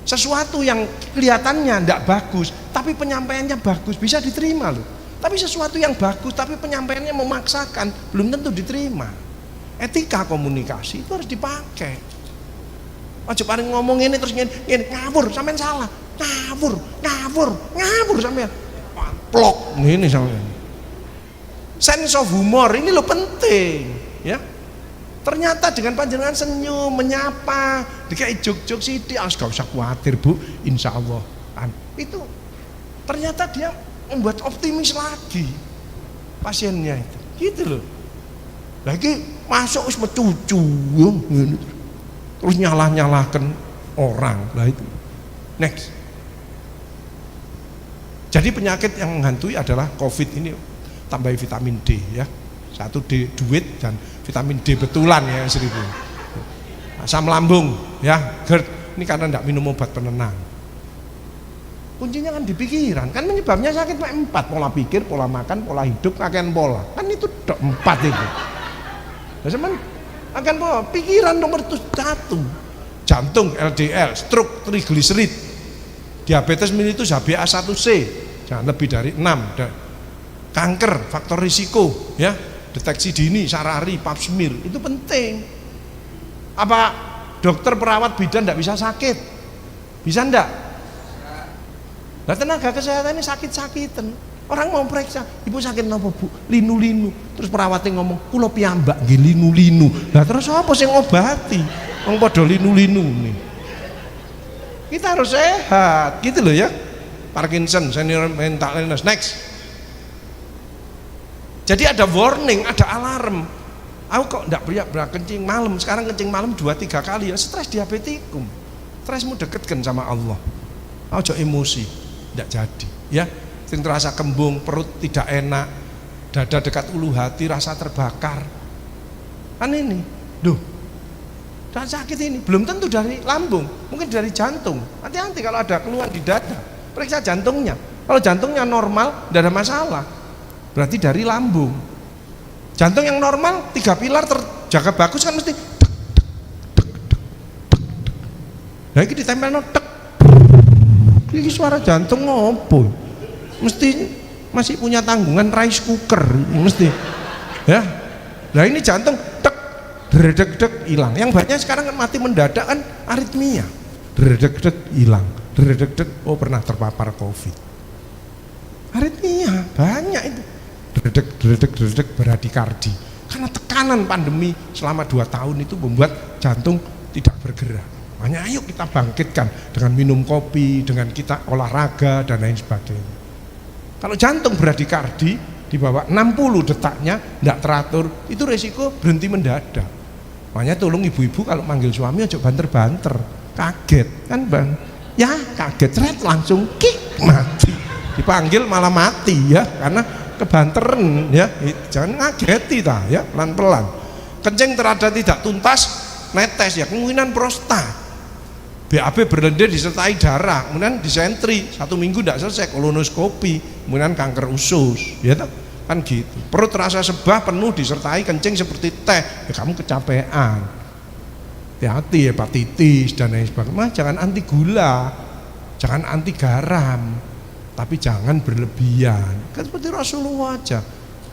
Sesuatu yang kelihatannya tidak bagus, tapi penyampaiannya bagus, bisa diterima loh. Tapi sesuatu yang bagus, tapi penyampaiannya memaksakan, belum tentu diterima. Etika komunikasi itu harus dipakai. Aja paling ngomong ini terus ngene, ngawur, sampean salah, ngawur sampean. Plok, ini sampean. Sense of humor ini lo penting, ya. Ternyata dengan panjenengan senyum, menyapa, dikai jok-jok sidik, gak usah khawatir Bu, insya Allah. Itu ternyata dia membuat optimis lagi pasiennya itu, gitu loh. Lagi masuk us mecucu, terus nyalah-nyalahkan orang, lah itu. Next. Jadi penyakit yang menghantui adalah COVID ini, tambah vitamin D ya. Satu duit dan vitamin D betulan ya 1000. Asam lambung ya, GERD ini karena tidak minum obat penenang. Kuncinya kan di pikiran, kan penyebabnya sakit 4, pola pikir, pola makan, pola hidup, kakean pola. Kan itu 4 itu. Nah, cuman akan pola pikiran nomor 1. Jantung, LDL, stroke, trigliserid, diabetes mellitus, HbA1c, jangan lebih dari 6. Kanker, faktor risiko ya. Deteksi dini, sarari, pap smear itu penting. Apa dokter, perawat, bidan tidak bisa sakit? Bisa enggak? Nah, tenaga kesehatan ini sakit-sakitan. Orang mau periksa, ibu sakit apa Bu? Linu-linu. Terus perawatnya ngomong, kulo piyambak nggih linu-linu. Lah terus apa sing ngobati? Wong padha linu-linu nih. Kita harus sehat, gitu loh ya. Parkinson, senior mental illness. Next. Jadi ada warning, ada alarm. Aku kok enggak berak kencing malam, sekarang kencing malam 2-3 kali ya, stres diabetikum. Stresmu deketkan sama Allah. Ojo emosi, enggak jadi ya. Sing terasa kembung, perut tidak enak, dada dekat ulu hati, rasa terbakar. Kan ini, duh. Dan sakit ini belum tentu dari lambung, mungkin dari jantung. Hati-hati kalau ada keluhan di dada, periksa jantungnya. Kalau jantungnya normal, tidak ada masalah. Berarti dari lambung. Jantung yang normal 3 pilar terjaga bagus kan mesti dek, dek. Nah ini ditempel no dek. Ini suara jantung ngopo? Mesti masih punya tanggungan rice cooker mesti. Ya. Nah ini jantung dek, dredeg-deg hilang. Yang banyak sekarang kan mati mendadak kan aritmia. Dredeg-deg hilang. Dredeg-deg pernah terpapar COVID. Aritmia banyak itu. Dredeg beradikardi karena tekanan pandemi selama 2 tahun itu membuat jantung tidak bergerak. Makanya ayo kita bangkitkan dengan minum kopi, dengan kita olahraga dan lain sebagainya. Kalau jantung beradikardi di bawah 60 detaknya tidak teratur, itu resiko berhenti mendadak. Makanya tolong ibu-ibu kalau manggil suami aja banter-banter, kaget kan Bang? Ya kaget langsung kik mati, dipanggil malah mati ya, karena kebanteran ya, jangan ngageti ta ya, pelan-pelan. Kencing terada tidak tuntas, netes ya, kemungkinan prostat. BAB berlendir disertai darah, kemudian disentri 1 minggu tidak selesai, kolonoskopi, kemudian kanker usus, ya toh? Kan gitu. Perut terasa sebah penuh disertai kencing seperti teh, ya kamu kecapean. Hati-hati hepatitis dan lain sebagainya. Jangan anti gula, jangan anti garam, tapi jangan berlebihan. Kan seperti Rasulullah aja.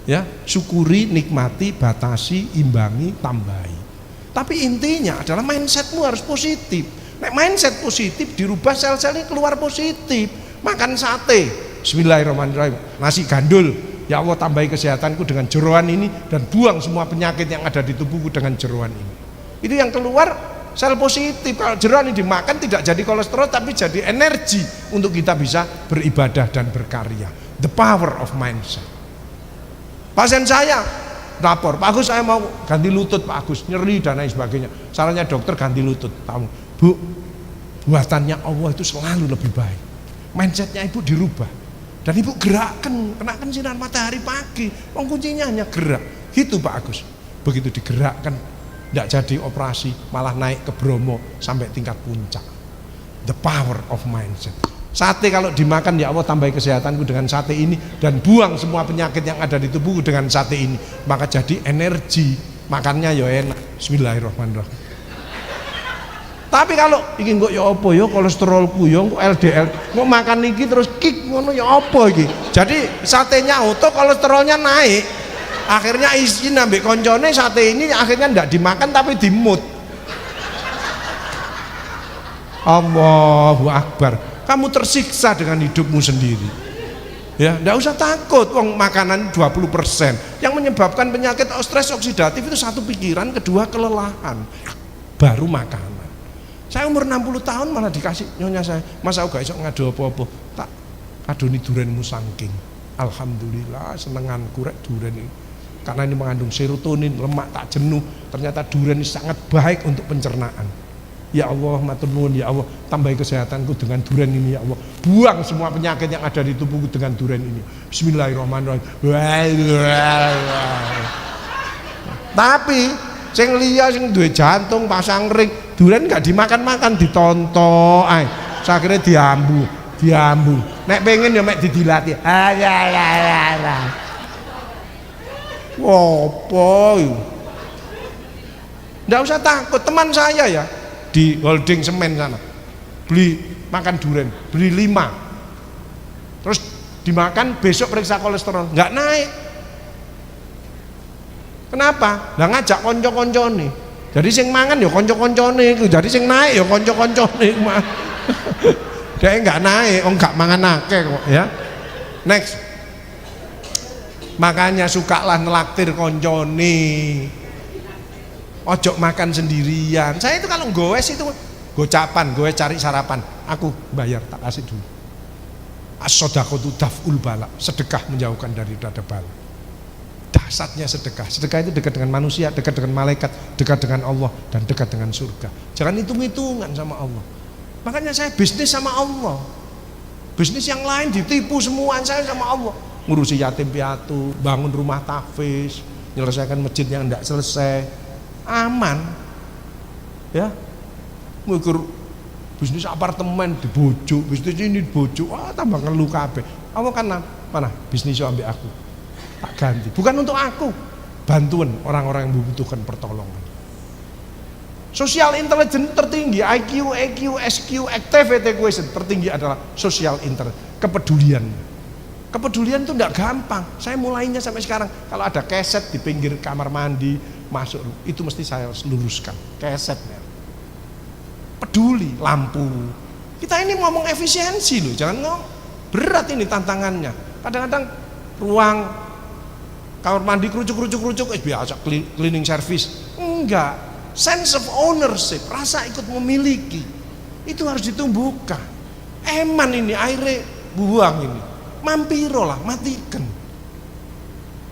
Ya, syukuri, nikmati, batasi, imbangi, tambahi. Tapi intinya adalah mindsetmu harus positif. Nek mindset positif dirubah, sel-selnya keluar positif. Makan sate, bismillahirrahmanirrahim, nasi gandul, ya Allah tambahi kesehatanku dengan jeroan ini dan buang semua penyakit yang ada di tubuhku dengan jeroan ini. Itu yang keluar sel positif. Kalau jeroan ini dimakan tidak jadi kolesterol tapi jadi energi untuk kita bisa beribadah dan berkarya. The power of mindset. Pasien saya lapor, Pak Agus saya mau ganti lutut Pak Agus, nyeri dan lain sebagainya. Sarannya dokter ganti lutut. Tahu, Bu, buatannya Allah itu selalu lebih baik. Mindsetnya ibu dirubah dan ibu gerakkan, kenakan sinar matahari pagi. Kuncinya hanya gerak. Gitu Pak Agus. Begitu digerakkan, tidak jadi operasi, malah naik ke Bromo sampai tingkat puncak. The power of mindset. Sate kalau dimakan, ya Allah tambahi kesehatanku dengan sate ini dan buang semua penyakit yang ada di tubuhku dengan sate ini, maka jadi energi, makannya ya enak. Bismillahirrahmanirrahim. Tapi kalau iki kok ya apa ya kolesterolku ya kok LDL, kok makan iki terus kick ngono ya apa iki. Jadi satenya auto, kolesterolnya naik. Akhirnya izin ambek koncone sate ini akhirnya ndak dimakan tapi dimut. Allahu Akbar. Kamu tersiksa dengan hidupmu sendiri. Ya, ndak usah takut, wong makanan 20%. Yang menyebabkan penyakit stres oksidatif itu satu pikiran, kedua kelelahan. Baru makanan. Saya umur 60 tahun malah dikasih nyonya saya, Mas aku gak iso ngadu apa-apa. Tak adoni durenmu sangking. Alhamdulillah senenganku rek duren ini. Karena ini mengandung serotonin, lemak tak jenuh. Ternyata duren ini sangat baik untuk pencernaan. Ya Allah, matur nuwun ya Allah, tambahi kesehatanku dengan duren ini ya Allah. Buang semua penyakit yang ada di tubuhku dengan duren ini. Bismillahirrahmanirrahim. Tapi sing liya sing duwe jantung pasang ring, duren gak dimakan-makan, ditonton ae. Sakire diambu. Nek pengen ya mek didilati. Wopo yo. Ndak usah takut, teman saya ya di holding semen sana beli makan duren, beli 5 terus dimakan, besok periksa kolesterol nggak naik. Kenapa? Lah ngajak konco-koncone, jadi sing mangan ya konco-koncone, jadi sing naik ya konco-koncone. Dia nggak naik, nggak mangan akeh kok ya. Next, makanya sukalah nelaktir koncone. Ojo makan sendirian. Saya itu kalau gowes itu gocapan, gue cari sarapan, aku bayar, tak kasih dulu. As-sodaqatu daf'ul bala, sedekah menjauhkan dari dada bala. Dasarnya sedekah. Sedekah itu dekat dengan manusia, dekat dengan malaikat, dekat dengan Allah, dan dekat dengan surga. Jangan hitung-hitungan sama Allah. Makanya saya bisnis sama Allah. Bisnis yang lain ditipu semua, saya sama Allah. Ngurusi yatim piatu, bangun rumah tahfiz, menyelesaikan masjid yang tidak selesai. Aman ya, mikir bisnis apartemen di bojo, bisnis ini di bojo, tambah ngeluh kabeh. Apa kan mana bisnis ambil aku tak ganti, bukan untuk aku, bantuan orang-orang yang membutuhkan pertolongan. Social intelligence tertinggi, IQ, EQ, SQ, activity quotient tertinggi adalah social intelligence, kepedulian. Kepedulian itu tidak gampang. Saya mulainya sampai sekarang, kalau ada keset di pinggir kamar mandi masuk, itu mesti saya luruskan kesetnya. Peduli, lampu. Kita ini ngomong efisiensi loh, jangan ngomong berat ini tantangannya. Kadang-kadang ruang kamar mandi kerucuk, biasa cleaning service. Enggak, sense of ownership, rasa ikut memiliki, itu harus ditumbuhkan. Eman ini airnya buang ini, mampiro lah, matikan.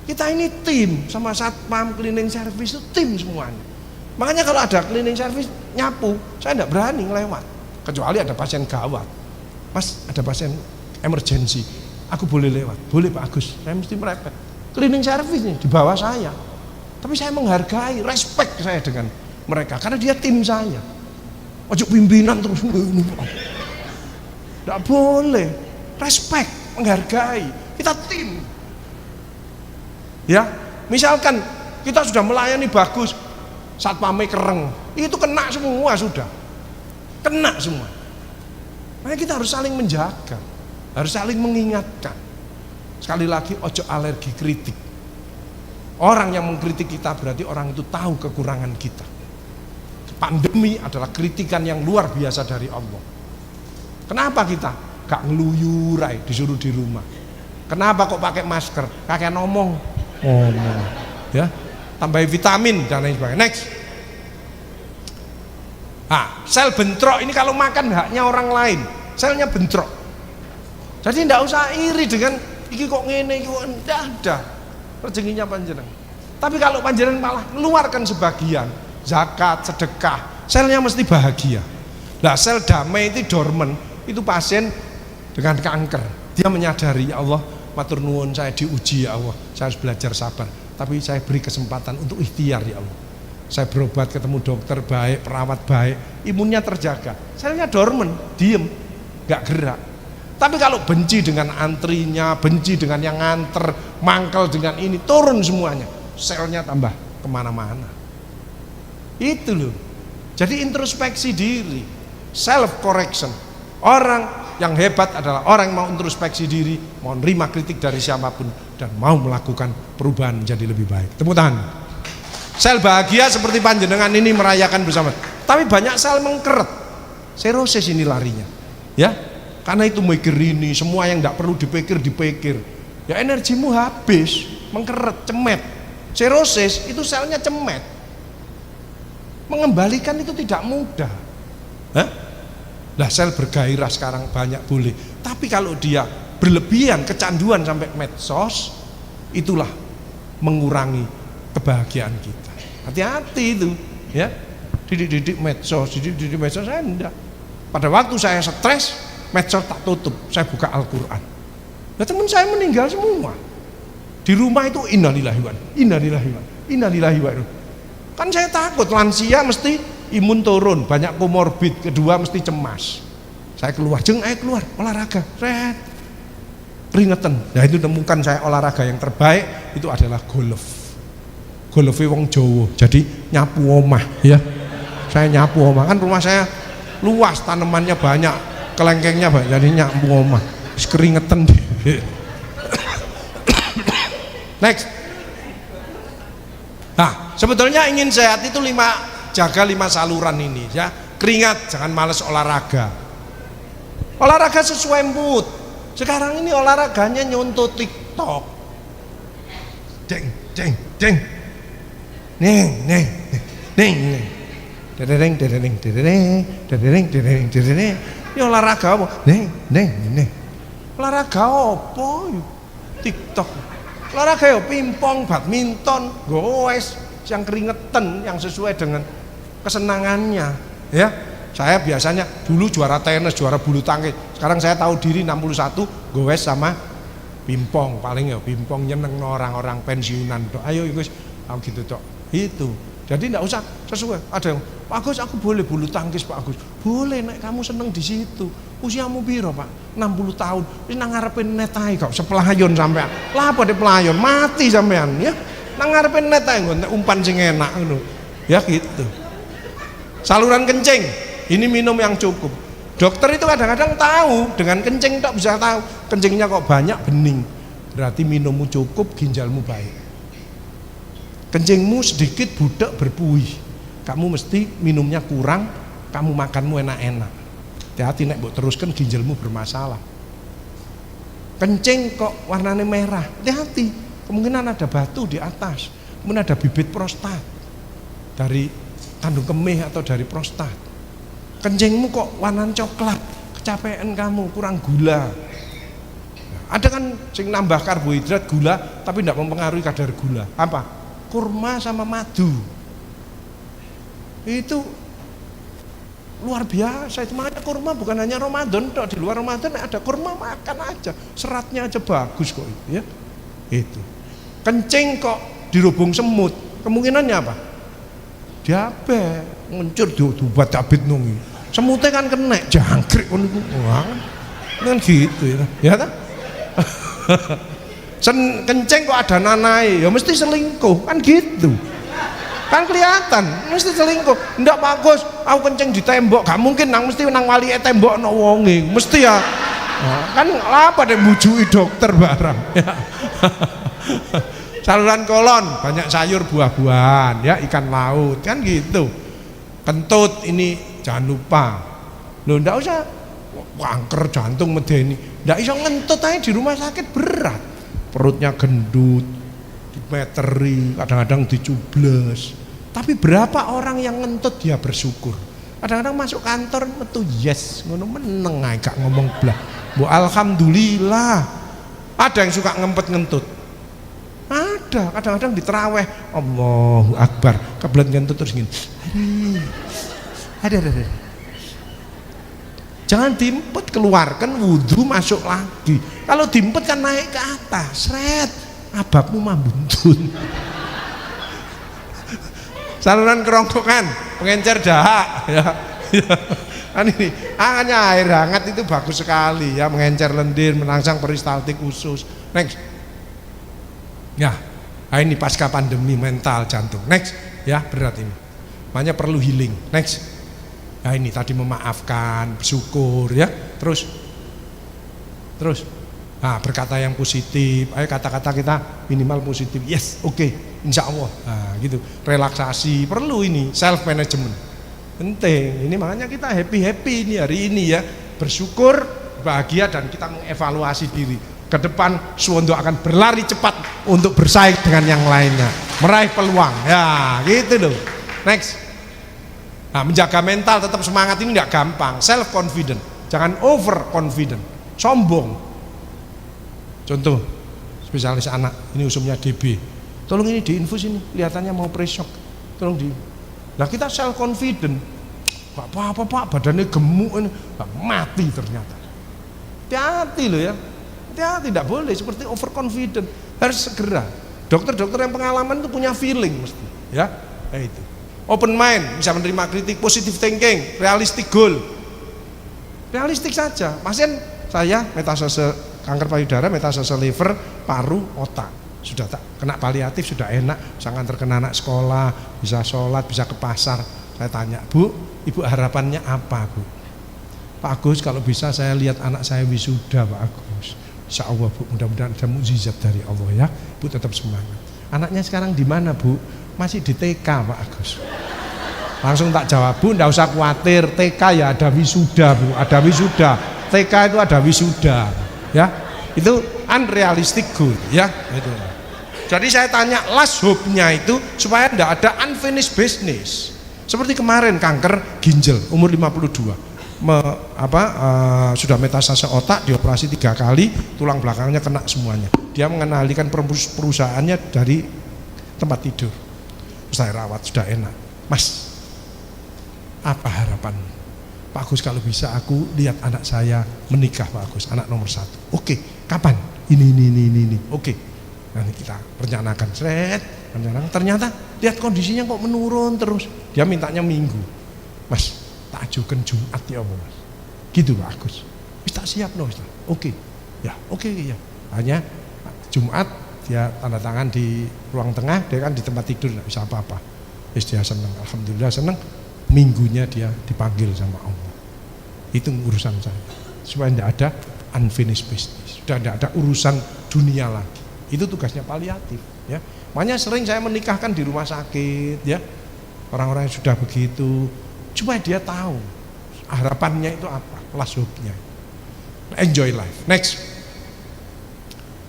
Kita ini tim sama satpam cleaning service itu tim semuanya. Makanya kalau ada cleaning service nyapu, saya tidak berani ngelewat, kecuali ada pasien gawat. Mas, ada pasien emergency, aku boleh lewat? Boleh Pak Agus, saya mesti merepet. Cleaning service nih di bawah saya, tapi saya menghargai, respect saya dengan mereka karena dia tim saya. Ojo pimpinan terus ngene. Nggak boleh. Respect, menghargai. Kita tim. Ya, misalkan kita sudah melayani bagus, satpamnya kereng, itu kena semua sudah. Kena semua. Makanya kita harus saling menjaga, harus saling mengingatkan. Sekali lagi, ojo alergi kritik. Orang yang mengkritik kita berarti orang itu tahu kekurangan kita. Pandemi adalah kritikan yang luar biasa dari Allah. Kenapa kita gak ngeluyurai disuruh di rumah? Kenapa kok pakai masker? Kakek ngomong, ya, tambahin vitamin dan lain sebagainya. Next. Nah, sel bentrok ini kalau makan haknya orang lain, selnya bentrok. Jadi tidak usah iri dengan iki kok ngene, iki kok ndak ada. Rezekinya panjenengan. Tapi kalau panjenengan malah mengeluarkan sebagian zakat, sedekah, selnya mesti bahagia. Nah, sel damai itu dorman, itu pasien dengan kanker. Dia menyadari, ya Allah, matur nuwun saya diuji ya Allah, saya harus belajar sabar. Tapi saya beri kesempatan untuk ikhtiar ya Allah. Saya berobat, ketemu dokter baik, perawat baik, imunnya terjaga. Selnya dorman, diem, gak gerak. Tapi kalau benci dengan antrinya, benci dengan yang nganter, mangkel dengan ini, turun semuanya, selnya tambah kemana-mana. Itu loh. Jadi introspeksi diri, self correction. Orang yang hebat adalah orang yang mau introspeksi diri, mau nerima kritik dari siapapun, dan mau melakukan perubahan menjadi lebih baik. Tepuk tangan. Sel bahagia seperti panjenengan ini merayakan bersama. Tapi banyak sel mengkeret, serosis ini larinya, ya. Karena itu mikir ini, semua yang tidak perlu dipikir. Ya energimu habis, mengkeret, cemet. Serosis itu selnya cemet. Mengembalikan itu tidak mudah. Lah sel bergairah sekarang banyak boleh. Tapi kalau dia berlebihan, kecanduan sampai medsos, itulah mengurangi kebahagiaan kita. Hati-hati itu, ya. Didik medsos, saya enggak. Pada waktu saya stres, medsos tak tutup, saya buka Al-Quran. Nah teman saya meninggal semua. Di rumah itu innalillahi wa inna. Kan saya takut, lansia mesti imun turun, banyak komorbid, kedua mesti cemas. Saya keluar, ayo keluar, olahraga, keringetan. Nah itu temukan saya olahraga yang terbaik, itu adalah golf. Golfnya wong Jawa, jadi nyapu omah, ya. Saya nyapu omah, kan rumah saya luas, tanamannya banyak, kelengkengnya banyak, jadi nyapu omah, keringetan. Next. Nah, sebetulnya ingin sehat itu jaga 5 saluran ini, ya. Keringat, jangan males olahraga. Olahraga sesuai mood. Sekarang ini olahraganya nyontoh TikTok. Jeng. Neng. Dereng. Ini olahraga apa? Neng. Olahraga apa? TikTok. Olahraga ya pingpong, badminton, goes, yang keringetan, yang sesuai dengan kesenangannya, ya. Saya biasanya dulu juara tenis, juara bulu tangkis. Sekarang saya tahu diri 61, goes sama pingpong. Paling ya pingpong nyeneng orang-orang pensiunan. Ayo guys, aku gitu tok. Itu. Jadi tidak usah sesuai. Ada yang, Pak Agus aku boleh bulu tangkis Pak Agus. Boleh, nek kamu seneng di situ. Usiamu piro Pak? 60 tahun. Wis nang ngarepe net ae kok sepelayon sampean. Lah apa de pelayon mati sampean ya. Nang ngarepe net ae nggon umpan sing enak ngono. Ya gitu. Saluran kencing, ini minum yang cukup. Dokter itu kadang-kadang tahu dengan kencing tok bisa tahu. Kencingnya kok banyak bening. Berarti minummu cukup, ginjalmu baik. Kencingmu sedikit budak berpuih, kamu mesti minumnya kurang, kamu makanmu enak-enak. Hati-hati nek mbok teruskan ginjalmu bermasalah. Kencing kok warnanya merah, hati-hati, kemungkinan ada batu di atas, kemudian ada bibit prostat dari kandung kemih atau dari prostat. Kencingmu kok warnanya coklat, kecapean kamu, kurang gula. Ada kan sing nambah karbohidrat gula tapi tidak mempengaruhi kadar gula. Apa? Kurma sama madu. Itu luar biasa. Itu makanya kurma bukan hanya Ramadan toh, di luar Ramadan ada kurma makan aja, seratnya aja bagus kok itu, ya. Itu. Kencing kok dirubung semut, kemungkinannya apa? Diabetes, nguncur diobat diabetes nungi. Semutnya kan kena jangkrik kan gitu ya. Ya kan? Kenceng kok ada nanai, ya mesti selingkuh kan gitu. Kan kelihatan mesti selingkuh. Ndak bagus, aku kenceng di tembok, gak mungkin nang mesti nang wali tembok no wonge, mesti ya. Kan apa deh bujui dokter barang ya. Saluran kolon banyak sayur buah-buahan ya, ikan laut kan gitu. Kentut ini jangan lupa. Loh ndak usah kanker jantung medeni, ndak iso ngentut aja di rumah sakit berat. Perutnya gendut, dimeteri, kadang-kadang dicubles. Tapi berapa orang yang ngentut dia bersyukur. Kadang-kadang masuk kantor metu yes, ngono meneng ae gak ngomong blah. Bu alhamdulillah. Ada yang suka ngempet ngentut. Ada, kadang-kadang di tarawih Allahu Akbar, kebelet ngentut terus gini. Ada. Jangan diempet, keluarkan wudhu masuk lagi. Kalau diempet kan naik ke atas, seret, ababmu mambuntun. Saluran kerongkongan, pengencer dahak ya. Kan ini hanya air hangat itu bagus sekali ya, mengencer lendir, merangsang peristaltik usus. Next ya, ini pasca pandemi mental jantung. Next ya, berat ini makanya perlu healing. Next ya, ini tadi memaafkan, bersyukur ya, terus nah, berkata yang positif. Ayo kata-kata kita minimal positif. Yes, oke, insya Allah. Nah, gitu. Relaksasi perlu, ini self management penting. Ini makanya kita happy ini hari ini ya, bersyukur, bahagia, dan kita mengevaluasi diri. Ke depan Suwondo akan berlari cepat untuk bersaing dengan yang lainnya, meraih peluang ya, gitu loh. Next. Nah, menjaga mental tetap semangat ini nggak gampang. Self confident, jangan over confident, sombong. Contoh spesialis anak, ini usumnya DB, tolong ini diinfus, ini kelihatannya mau pre-shock, tolong di. Nah kita self confident, gak apa-apa pak, badannya gemuk ini, mati ternyata. Hati-hati loh ya, hati-hati, tidak boleh seperti over confident, harus segera. Dokter-dokter yang pengalaman itu punya feeling mesti, ya, itu. Open mind, bisa menerima kritik, positive thinking, realistic goal, realistik saja. Pasien saya metastase kanker payudara, metastase liver, paru, otak. Sudah tak kena paliatif, sudah enak, bisa nganter ke anak sekolah, bisa sholat, bisa ke pasar. Saya tanya, Bu, Ibu harapannya apa, Bu? Pak Agus, kalau bisa saya lihat anak saya wisuda, Pak Agus. Insya Allah, Bu, mudah-mudahan ada mukjizat dari Allah ya. Bu tetap semangat. Anaknya sekarang di mana, Bu? Masih di TK, Pak Agus. Langsung tak jawab, Bu, enggak usah khawatir, TK ya ada wisuda, Bu, ada wisuda. TK itu ada wisuda, ya. Itu unrealistic goal, ya. Itu. Jadi saya tanya, last hope-nya itu supaya tidak ada unfinished business. Seperti kemarin kanker ginjal umur 52, sudah metastase otak, dioperasi 3 kali, tulang belakangnya kena semuanya. Dia mengenalikan perusahaannya dari tempat tidur. Saya rawat, sudah enak. Mas, apa harapan Pak Agus kalau bisa aku lihat anak saya menikah, Pak Agus, anak nomor 1. Oke, kapan? Ini. Oke. Nanti kita rencanakan, rencanakan. Ternyata lihat kondisinya kok menurun terus. Dia mintanya minggu. Mas, tak ajukan Jumat ya Mas. Gitu Pak Agus. Wis tak siap no, Ustaz. Oke. Ya, oke ya. Hanya Jumat dia tanda tangan di ruang tengah, dia kan di tempat tidur enggak bisa apa-apa. Wis dia senang, alhamdulillah senang. Minggunya dia dipanggil sama Allah. Itu urusan saya. Supaya tidak ada unfinished business. Sudah tidak ada urusan dunia lagi. Itu tugasnya paliatif ya. Makanya sering saya menikahkan di rumah sakit ya. Orang-orang yang sudah begitu, supaya dia tahu harapannya itu apa, last hope-nya. Enjoy life. Next.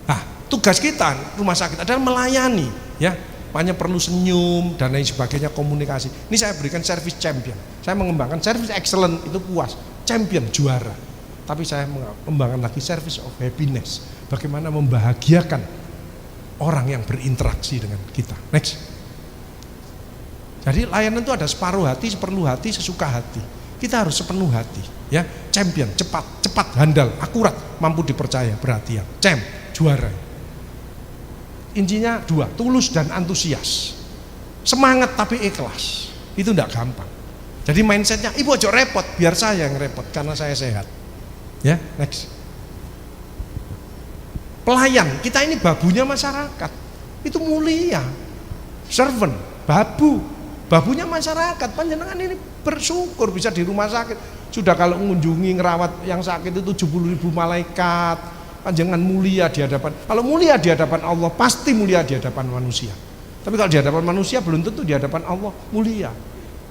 Nah, tugas kita rumah sakit adalah melayani ya. Makanya perlu senyum dan lain sebagainya, komunikasi. Ini saya berikan service champion. Saya mengembangkan service excellent, itu puas, champion, juara. Tapi saya mengembangkan lagi service of happiness. Bagaimana membahagiakan orang yang berinteraksi dengan kita. Next. Jadi layanan itu ada separuh hati, seperlu hati, sesuka hati. Kita harus sepenuh hati, ya. Champion, cepat, handal, akurat, mampu dipercaya, perhatian. Juara. Intinya 2, tulus dan antusias. Semangat tapi ikhlas. Itu enggak gampang. Jadi mindsetnya, ibu ojo repot, biar saya yang repot karena saya sehat. Ya, next. Pelayan, kita ini babunya masyarakat, itu mulia. Servant, babunya masyarakat. Panjenengan ini bersyukur bisa di rumah sakit. Sudah kalau mengunjungi ngerawat yang sakit itu 70.000 malaikat. Panjenengan mulia di hadapan. Kalau mulia di hadapan Allah, pasti mulia di hadapan manusia. Tapi kalau di hadapan manusia belum tentu di hadapan Allah mulia.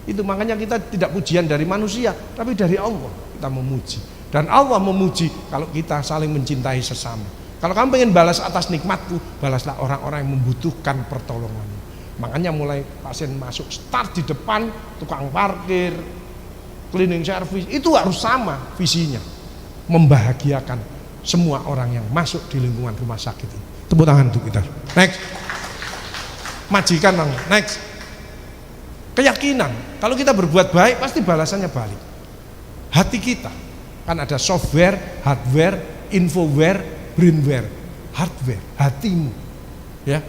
Itu makanya kita tidak pujian dari manusia, tapi dari Allah kita memuji. Dan Allah memuji kalau kita saling mencintai sesama. Kalau kamu pengen balas atas nikmatku, balaslah orang-orang yang membutuhkan pertolongan. Makanya mulai pasien masuk, start di depan, tukang parkir, cleaning service, itu harus sama visinya. Membahagiakan semua orang yang masuk di lingkungan rumah sakit ini. Tepuk tangan untuk kita. Next. Majikan, next. Keyakinan, kalau kita berbuat baik pasti balasannya balik. Hati kita, kan ada software, hardware, infoware, brainware. Hardware, hatimu, ya.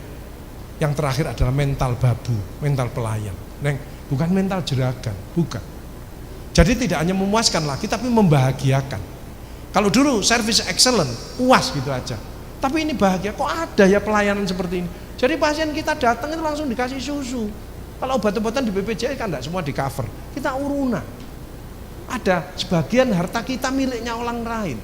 Yang terakhir adalah mental babu, mental pelayan. Bukan mental jeragan, bukan. Jadi tidak hanya memuaskan lagi, tapi membahagiakan. Kalau dulu service excellent, puas gitu aja. Tapi ini bahagia, kok ada ya pelayanan seperti ini. Jadi pasien kita datang itu langsung dikasih susu. Kalau obat-obatan di BPJS kan tidak semua di cover, kita urunan. Ada sebagian harta kita miliknya orang lain.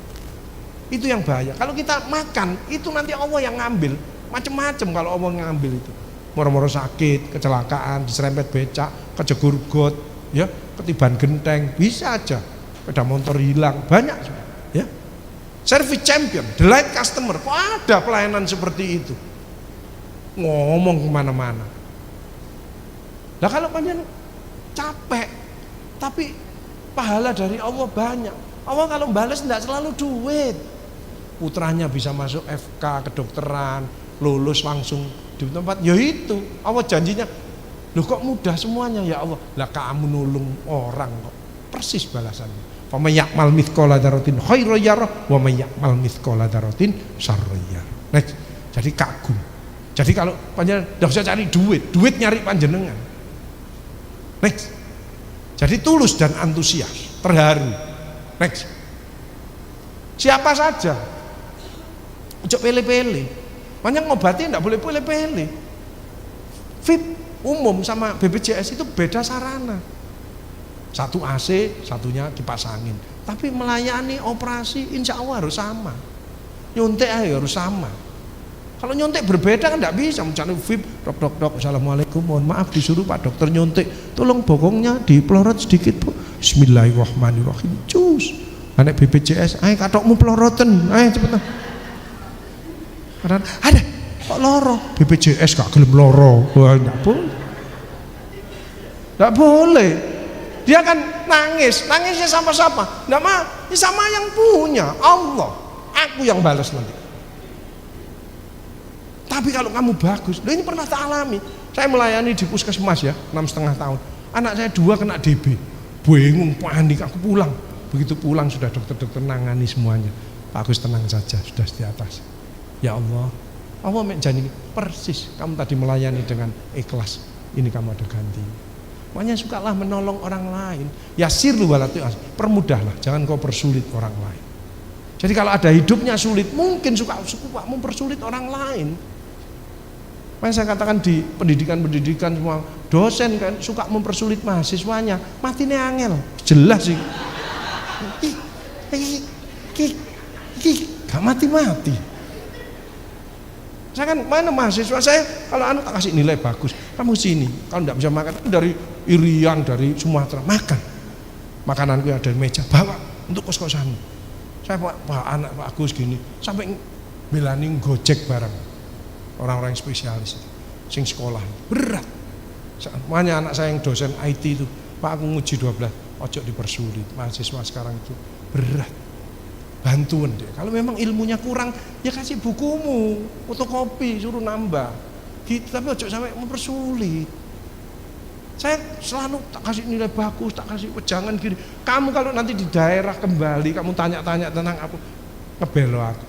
Itu yang bahaya. Kalau kita makan, itu nanti Allah yang ngambil. Macam-macam kalau Allah ngambil itu. Moro-moro sakit, kecelakaan, diserempet becak, kejegur got, ya, ketiban genteng, bisa aja. Sepeda motor hilang, banyak juga, ya. Service champion, delight customer, kok ada pelayanan seperti itu? Ngomong kemana-mana. Nah kalau panjang capek, tapi pahala dari Allah banyak. Allah kalau balas tidak selalu duit. Putranya bisa masuk FK kedokteran, lulus langsung di tempat. Ya itu, Allah janjinya. Loh kok mudah semuanya ya Allah. Lah kamu nulung orang kok. Persis balasannya. Wa may ya'mal mithqala dzarratin khairan yarah wa may ya'mal mithqala dzarratin syarran yarah. Next. Jadi kagum. Jadi kalau panjenengan tidak usah cari duit nyari panjenengan. Next. Jadi tulus dan antusias, terharu. Next. Siapa saja. Ojo pele-pele. Banyak ngobati enggak boleh pele-pele. VIP umum sama BPJS itu beda sarana. Satu AC, satunya kipas angin. Tapi melayani operasi insya Allah harus sama. Nyuntik harus sama. Kalau nyuntik berbeda kan tidak bisa. Misalnya VIP, dok, assalamualaikum, mohon maaf disuruh Pak Dokter nyuntik, tolong bokongnya dipelorot sedikit Bu. Bismillahirrahmanirrahim. Cus. Anak BPJS, ayo katokmu peloroten, ayo cepetan. Ada, kok loro? BPJS gak gelem loro. Wah, enggak boleh. Enggak boleh. Dia kan nangisnya sama siapa? Enggak mah, sama yang punya, Allah. Aku yang balas nanti. Tapi kalau kamu bagus, ini pernah tak alami. Saya melayani di puskesmas ya, 6,5 tahun. Anak saya 2 kena DB, bingung, panik, aku pulang. Begitu pulang sudah dokter-dokter nangani semuanya. Pak Agus tenang saja, sudah di atas. Ya Allah, Allah menjanji persis. Kamu tadi melayani dengan ikhlas, ini kamu ada ganti. Makanya sukalah menolong orang lain. Yasirlu walatu, permudahlah, jangan kau persulit orang lain. Jadi kalau ada hidupnya sulit, mungkin suka mempersulit orang lain. Makanya saya katakan di pendidikan semua dosen kan suka mempersulit mahasiswanya, matinya angel, jelas sih. Gak mati. Saya kan mana mahasiswa saya kalau tak kasih nilai bagus, kamu sini. Kalau tidak bisa makan dari Irian, dari Sumatera, makan. Makananku ada di meja, bawa untuk kos-kosanmu. Saya bawa anak Pak Agus gini, sampai belani gojek barang. Orang-orang yang spesialis sing sekolah berat. Makanya anak saya yang dosen IT itu, Pak aku nguji 12, ojo dipersulit. Mahasiswa sekarang itu berat. Bantuan deh. Kalau memang ilmunya kurang, ya kasih bukumu, fotokopi, suruh nambah. Gitu, tapi ojo sampai mempersulit. Saya selalu tak kasih nilai bagus, tak kasih wejangan gini. Kamu kalau nanti di daerah kembali, kamu tanya-tanya tentang aku, ngebelo aku.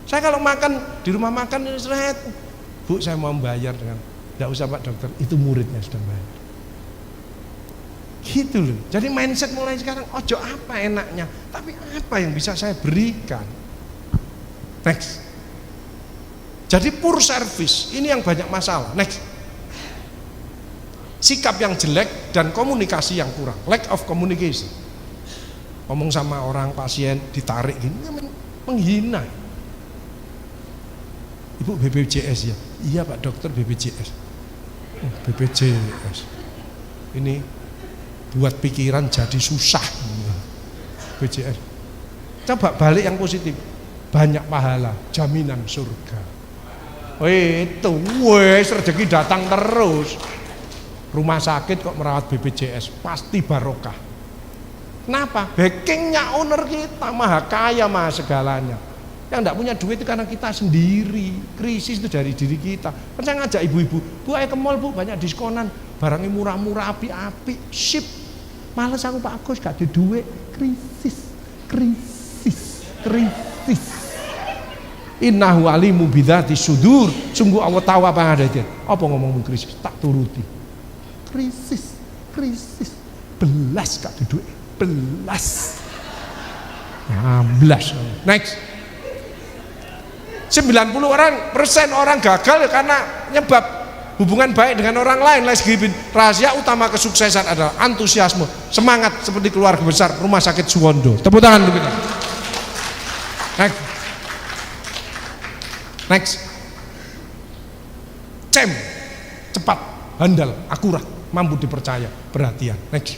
Saya kalau makan di rumah makan ini seret, Bu saya mau bayar dengan, tidak usah Pak Dokter, itu muridnya sudah bayar. Gitu loh. Jadi mindset mulai sekarang, ojo apa enaknya, tapi apa yang bisa saya berikan. Next. Jadi poor service, ini yang banyak masalah. Next. Sikap yang jelek dan komunikasi yang kurang, lack of communication. Ngomong sama orang pasien ditarik gini, menghina. Ibu BPJS ya? Iya Pak Dokter BPJS. BPJS. Ini buat pikiran jadi susah. BPJS. Coba balik yang positif. Banyak pahala, jaminan surga. Itu wes rezeki datang terus. Rumah sakit kok merawat BPJS pasti barokah. Kenapa? Backingnya owner kita maha kaya, maha segalanya. Yang tidak punya duit itu karena kita sendiri. Krisis itu dari diri kita. Kan saya ngajak ibu-ibu, Bu ayo ke mall Bu, banyak diskonan, barangnya murah-murah, api-api, sip. Males aku Pak Agus gak ada duit. Krisis. Innahu alimu bidzati sudur. Sungguh Allah tahu apa yang ada di. Apa ngomongmu krisis? Tak turuti. Krisis. Belas gak ada duit. Belas. Next. 90% orang gagal karena nyebab hubungan baik dengan orang lain. Rahasia utama kesuksesan adalah antusiasme, semangat seperti keluarga besar Rumah Sakit Suwondo. Tepuk tangan untuk kita. Next. Cepat, handal, akurat, mampu dipercaya, perhatian. Next.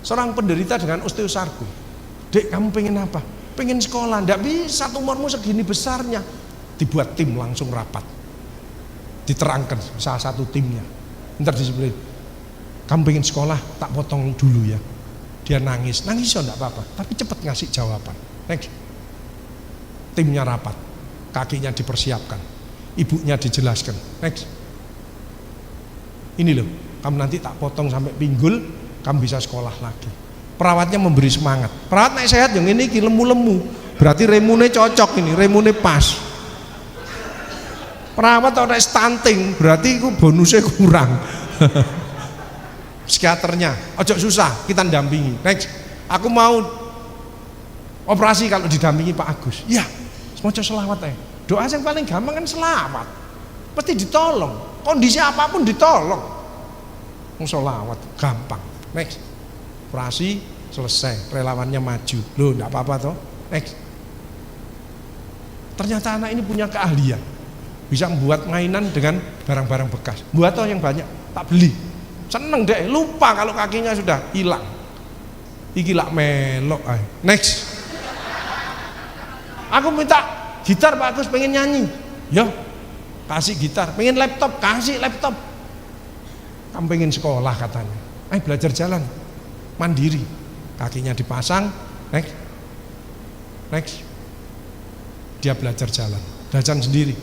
Seorang penderita dengan osteosarkom. Dek, kamu pengen apa? Pengen sekolah. Nggak bisa, umurmu segini besarnya. Dibuat tim langsung rapat. Diterangkan salah satu timnya. Ntar disebut, kamu pengen sekolah, tak potong dulu ya. Dia nangis ya enggak apa-apa, tapi cepat ngasih jawaban. Next. Timnya rapat, kakinya dipersiapkan, ibunya dijelaskan. Next. Ini loh, kamu nanti tak potong sampai pinggul, kamu bisa sekolah lagi. Perawatnya memberi semangat. Perawat naik sehat yang ini lemu-lemu, berarti remune cocok ini, remune pas. Perawat atau naik stunting, berarti itu bonusnya kurang. Psikiaternya, ojo susah, kita dampingi. Next, aku mau operasi kalau didampingi Pak Agus. Ya, semoga selawat ya. Doa yang paling gampang kan selawat. Pasti ditolong, kondisi apapun ditolong. Selawat gampang. Next, operasi selesai, relawannya maju. Loh, enggak apa-apa toh. Next. Ternyata anak ini punya keahlian, bisa membuat mainan dengan barang-barang bekas. Buat toh yang banyak, tak beli. Seneng deh, lupa kalau kakinya sudah hilang. Iki lak melok ay. Next. Aku minta gitar Pak Agus, pengen nyanyi. Yo, kasih gitar. Pengen laptop, kasih laptop. Kamu pengen sekolah katanya. Ayo belajar jalan, mandiri. Kakinya dipasang. Next. Dia belajar jalan sendiri.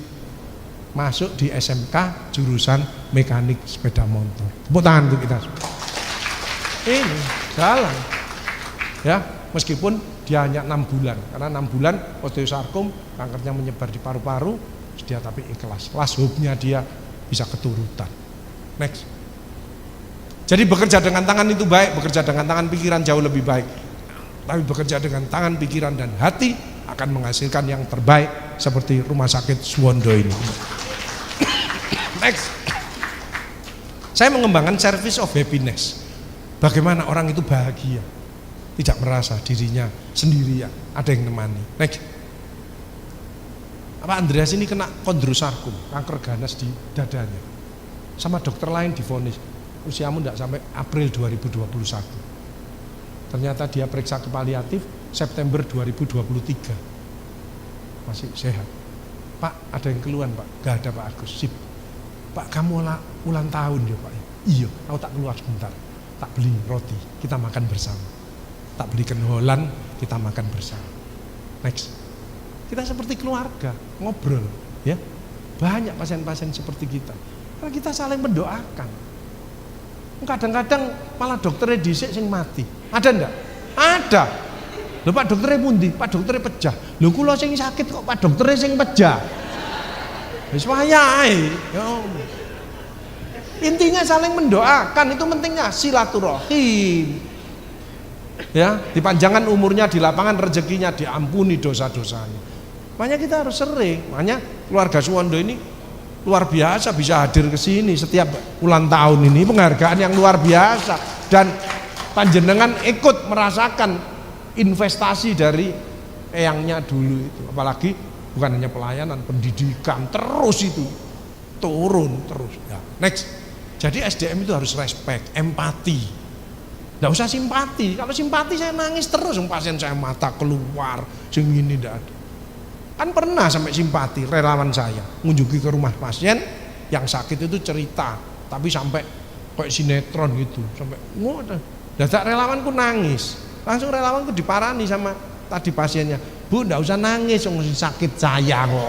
Masuk di SMK jurusan mekanik sepeda motor. Tepuk tangan untuk kita. Ini jalan. Ya, meskipun dia hanya 6 bulan, karena 6 bulan osteosarkom, kankernya menyebar di paru-paru, dia tapi ikhlas. Last hope-nya dia bisa keturutan. Next. Jadi bekerja dengan tangan itu baik, bekerja dengan tangan pikiran jauh lebih baik. Tapi bekerja dengan tangan, pikiran dan hati akan menghasilkan yang terbaik seperti Rumah Sakit Suwondo ini. Next. Saya mengembangkan service of happiness. Bagaimana orang itu bahagia, tidak merasa dirinya sendirian, ada yang nemani. Next. Pak Andreas ini kena kondrosarkom, kanker ganas di dadanya. Sama dokter lain divonis, usiamu tidak sampai April 2021. Ternyata dia periksa ke paliatif September 2023. Masih sehat. Pak, ada yang keluhan Pak? Gak ada Pak Agus. Sip. Pak, kamu ulang tahun ya Pak? Iya, aku tak keluar sebentar. Tak beli roti, kita makan bersama. Tak belikan holan, kita makan bersama. Next. Kita seperti keluarga, ngobrol, ya. Banyak pasien-pasien seperti kita. Karena kita saling mendoakan. Kadang-kadang malah dokternya dhisik sing mati. Ada ndak? Ada. Lho Pak dokternya pundi? Pak dokternya pejah. Lho kula sing sakit kok Pak dokternya sing pejah. Wis wayahe. Intinya saling mendoakan, itu pentingnya silaturahim. Ya, dipanjangkan umurnya, di lapangan rezekinya, diampuni dosa-dosanya. Makanya kita harus sering. Makanya keluarga Suwondo ini luar biasa bisa hadir ke sini setiap ulang tahun ini, penghargaan yang luar biasa, dan panjenengan ikut merasakan investasi dari eyangnya dulu itu. Apalagi bukan hanya pelayanan, pendidikan terus itu turun terus. Ya, next. Jadi SDM itu harus respect, empati. Nggak usah simpati. Kalau simpati saya nangis terus, pasien saya mata keluar, sing ini tidak ada. Kan pernah sampai simpati relawan saya mengunjungi ke rumah pasien yang sakit itu cerita, tapi sampai kayak sinetron gitu, sampai dadak relawanku nangis, langsung relawanku diparani sama tadi pasiennya, Bu nggak usah nangis, sakit saya kok.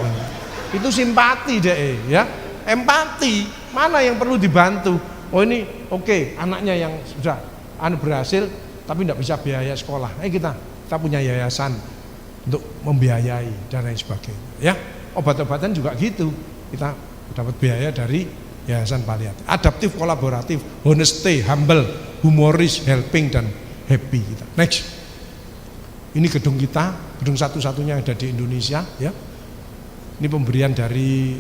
Itu simpati deh, ya, empati. Mana yang perlu dibantu? Oh ini oke, anaknya yang sudah berhasil tapi tidak bisa biaya sekolah, kita punya yayasan untuk membiayai dan lain sebagainya, ya. Obat-obatan juga gitu, kita dapat biaya dari yayasan paliatif. Adaptif, kolaboratif, honesty, humble, humoris, helping, dan happy kita. Next, ini gedung kita, gedung satu-satunya yang ada di Indonesia, ya. Ini pemberian dari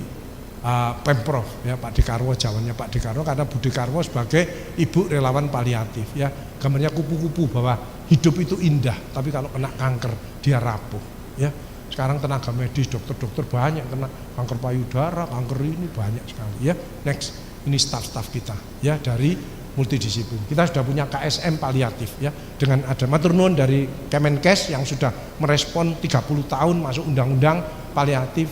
Pemprov, ya, Pak Dekarwo, jawabannya Pak Dekarwo, karena Bu Dekarwo sebagai ibu relawan paliatif, ya, gambarnya kupu-kupu bahwa hidup itu indah, tapi kalau kena kanker dia rapuh, ya. Sekarang tenaga medis, dokter-dokter banyak kena kanker payudara, kanker ini banyak sekali, ya. Next, ini staf-staf kita, ya, dari multidisiplin. Kita sudah punya KSM paliatif, ya, dengan ada matur nuwun dari Kemenkes yang sudah merespon 30 tahun masuk undang-undang paliatif,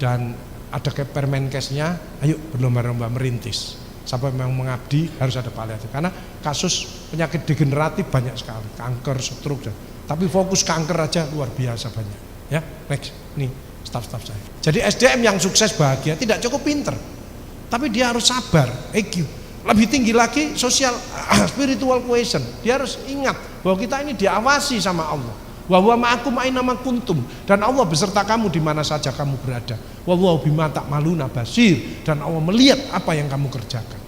dan ada Permenkesnya, ayo berlomba-lomba merintis. Sampai memang mengabdi harus ada paliatif, karena kasus penyakit degeneratif banyak sekali, kanker, stroke, tapi fokus kanker aja luar biasa banyak, ya. Next, nih staf-staf saya. Jadi SDM yang sukses bahagia tidak cukup pinter, tapi dia harus sabar, EQ. Lebih tinggi lagi sosial spiritual cohesion. Dia harus ingat bahwa kita ini diawasi sama Allah. Wa huwa ma'akum aina ma kuntum, dan Allah beserta kamu di mana saja kamu berada. Wa huwa bima ta'maluna basir, dan Allah melihat apa yang kamu kerjakan.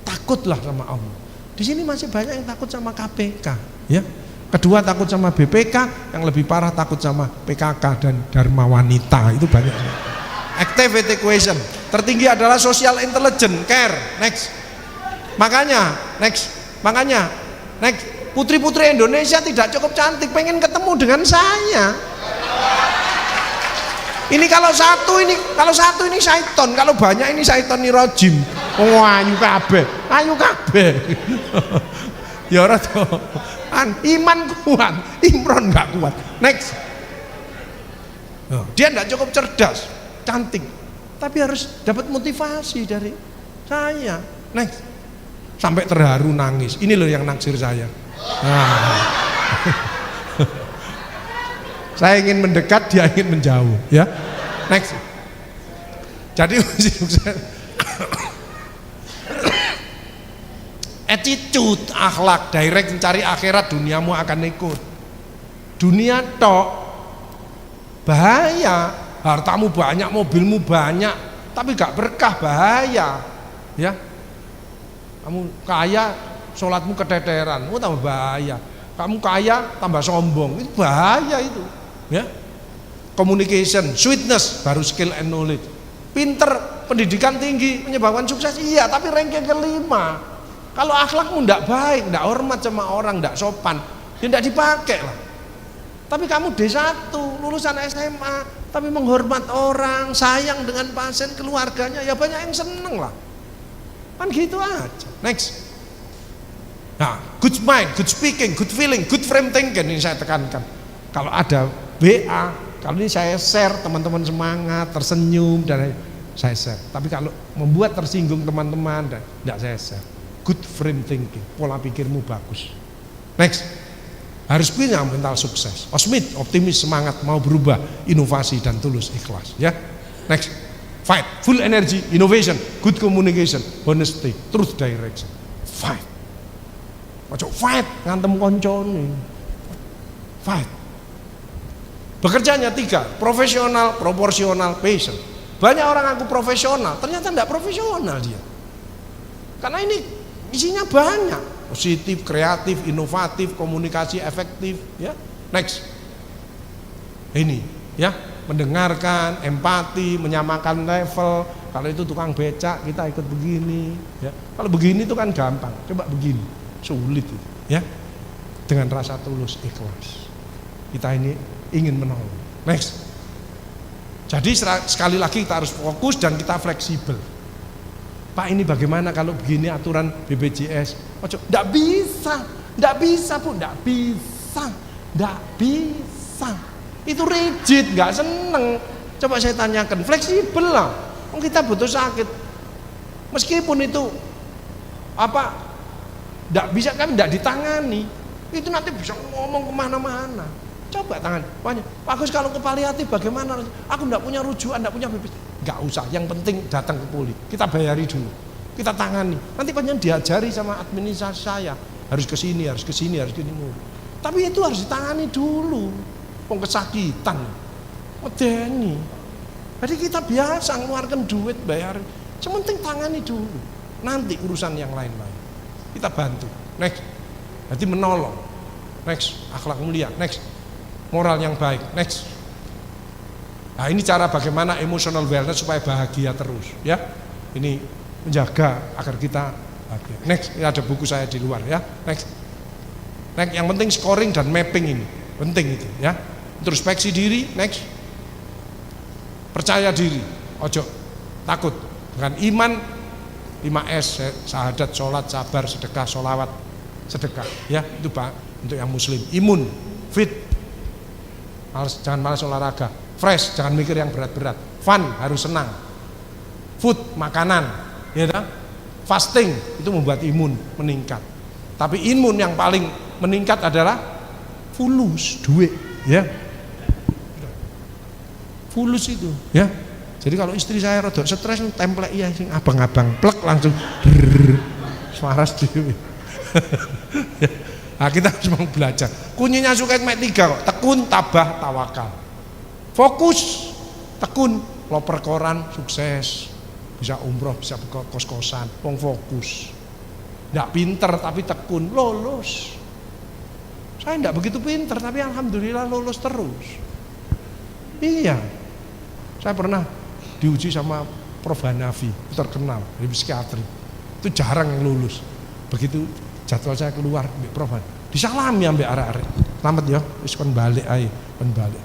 Takutlah sama Allah. Di sini masih banyak yang takut sama KPK, ya. Kedua takut sama BPK, yang lebih parah takut sama PKK dan Dharma Wanita, itu banyak. Activity cohesion tertinggi adalah social intelligence, care. Next. Makanya putri-putri Indonesia tidak cukup cantik, pengen ketemu dengan saya. Ini kalau satu ini syaiton, kalau banyak ini syaiton nirojim. Oh, ayu kabeh. Ya ora to. Iman kuat, Imron enggak kuat. Next. Dia enggak cukup cerdas, cantik, tapi harus dapat motivasi dari saya. Next. Sampai terharu nangis. Ini loh yang naksir saya. Saya ingin mendekat, dia ingin menjauh, ya. Next. Jadi attitude, akhlak, direct mencari akhirat, duniamu akan ikut. Dunia tok bahaya, hartamu banyak, mobilmu banyak, tapi gak berkah, bahaya, ya. Kamu kaya, sholatmu keteteran, tambah bahaya. Kamu kaya, tambah sombong, itu bahaya itu, ya. Communication, sweetness, baru skill and knowledge. Pinter, pendidikan tinggi, menyebabkan sukses, iya, tapi ranking kelima. Kalau akhlakmu tidak baik, tidak hormat sama orang, tidak sopan, ya tidak dipakai lah. Tapi kamu D1, lulusan SMA, tapi menghormat orang, sayang dengan pasien, keluarganya, ya banyak yang seneng lah. Kan gitu aja. Next. Nah, good mind, good speaking, good feeling, good frame thinking, ini saya tekankan. Kalau ada BA, kalau ini saya share, teman-teman semangat, tersenyum, dan saya share. Tapi kalau membuat tersinggung teman-teman, tidak saya share. Good frame thinking, pola pikirmu bagus. Next, harus punya mental sukses, optimis, semangat, mau berubah, inovasi, dan tulus ikhlas, ya. Next, fight, full energy, innovation, good communication, honesty, truth direction. Fight. Ojo fight ngantem koncone. Fight. Bekerjanya 3, profesional, proporsional, passion. Banyak orang aku profesional, ternyata tidak profesional dia. Karena ini isinya banyak, positif, kreatif, inovatif, komunikasi efektif, ya. Next. Ini, ya, mendengarkan, empati, menyamakan level. Kalau itu tukang becak, kita ikut begini, ya. Kalau begini itu kan gampang, coba begini, sulit itu, ya. Dengan rasa tulus, ikhlas. Kita ini ingin menolong. Next. Jadi sekali lagi kita harus fokus dan kita fleksibel. Pak, ini bagaimana kalau begini aturan BPJS? Tidak bisa Bu, tidak bisa. Itu rigid, nggak seneng. Coba saya tanyakan, fleksibel lah. Kita butuh sakit. Meskipun itu tidak bisa, kan tidak ditangani. Itu nanti bisa ngomong kemana-mana. Coba tangan, Pak Agus kalau ke paliatif bagaimana? Aku tidak punya rujukan, tidak punya BPJS. Nggak usah, yang penting datang ke poli. Kita bayari dulu, kita tangani. Nanti panjang diajari sama administrasi saya, harus ke sini, harus ke sini, harus ke sini. Tapi itu harus ditangani dulu. Kesakitan, medeni. Jadi kita biasa ngeluarkan duit, bayar. Yang penting tangani dulu. Nanti urusan yang lain-lain kita bantu. Next, berarti menolong. Next, akhlak mulia. Next, moral yang baik. Next. Nah, ini cara bagaimana emotional wellness supaya bahagia terus, ya. Ini menjaga agar kita bahagia. Next, ini ada buku saya di luar, ya. Next. Next, yang penting scoring dan mapping ini penting itu, ya. Introspeksi diri. Next. Percaya diri, ojo takut. Dengan iman 5S, syahadat, sholat, sabar, sedekah, sholawat, sedekah, ya. Itu Pak untuk yang muslim. Imun, fit, jangan malas olahraga. Fresh, jangan mikir yang berat-berat. Fun, harus senang. Food, makanan, ya kan? Fasting itu membuat imun meningkat. Tapi imun yang paling meningkat adalah fulus, duit, ya. Fulus itu, ya. Jadi kalau istri saya rada stres, template iya sing abang-abang, plek langsung waras dhewe. Nah, kita harus mau belajar. Kuncinya suket mek 3 kok. Tekun, tabah, tawakal. Fokus, tekun, loper koran, sukses. Bisa umroh, bisa buka kos-kosan, wong fokus. Nggak pinter tapi tekun, lolos. Saya nggak begitu pinter tapi alhamdulillah lolos terus. Iya. Saya pernah diuji sama Prof Hanafi, terkenal dari psikiatri. Itu jarang yang lulus. Begitu jadwal saya keluar, Prof disalami ambek arek-arek. Selamat ya, wis kon balik ae, kon balik.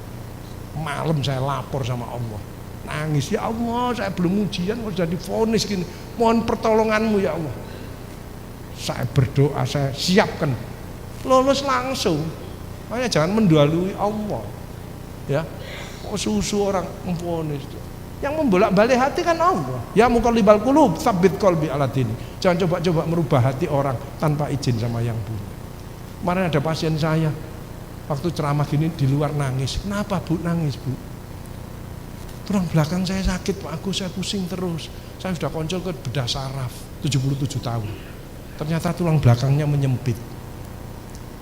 Malam saya lapor sama Allah. Nangis, ya Allah, saya belum ujian kok sudah divonis gini. Mohon pertolonganmu ya Allah. Saya berdoa, saya siapkan. Lulus langsung. Makanya jangan mendahului Allah. Ya. Kok susu orang memvonis. Yang membolak-balik hati kan Allah. Ya muqallibal qulub, tsabbit qalbi ala dini. Jangan coba-coba merubah hati orang tanpa izin sama yang punya. Kemarin ada pasien saya, waktu ceramah gini di luar nangis. Kenapa Bu nangis Bu? Tulang belakang saya sakit Pak Agus, saya pusing terus. Saya sudah konsul ke bedah saraf, 77 tahun. Ternyata tulang belakangnya menyempit.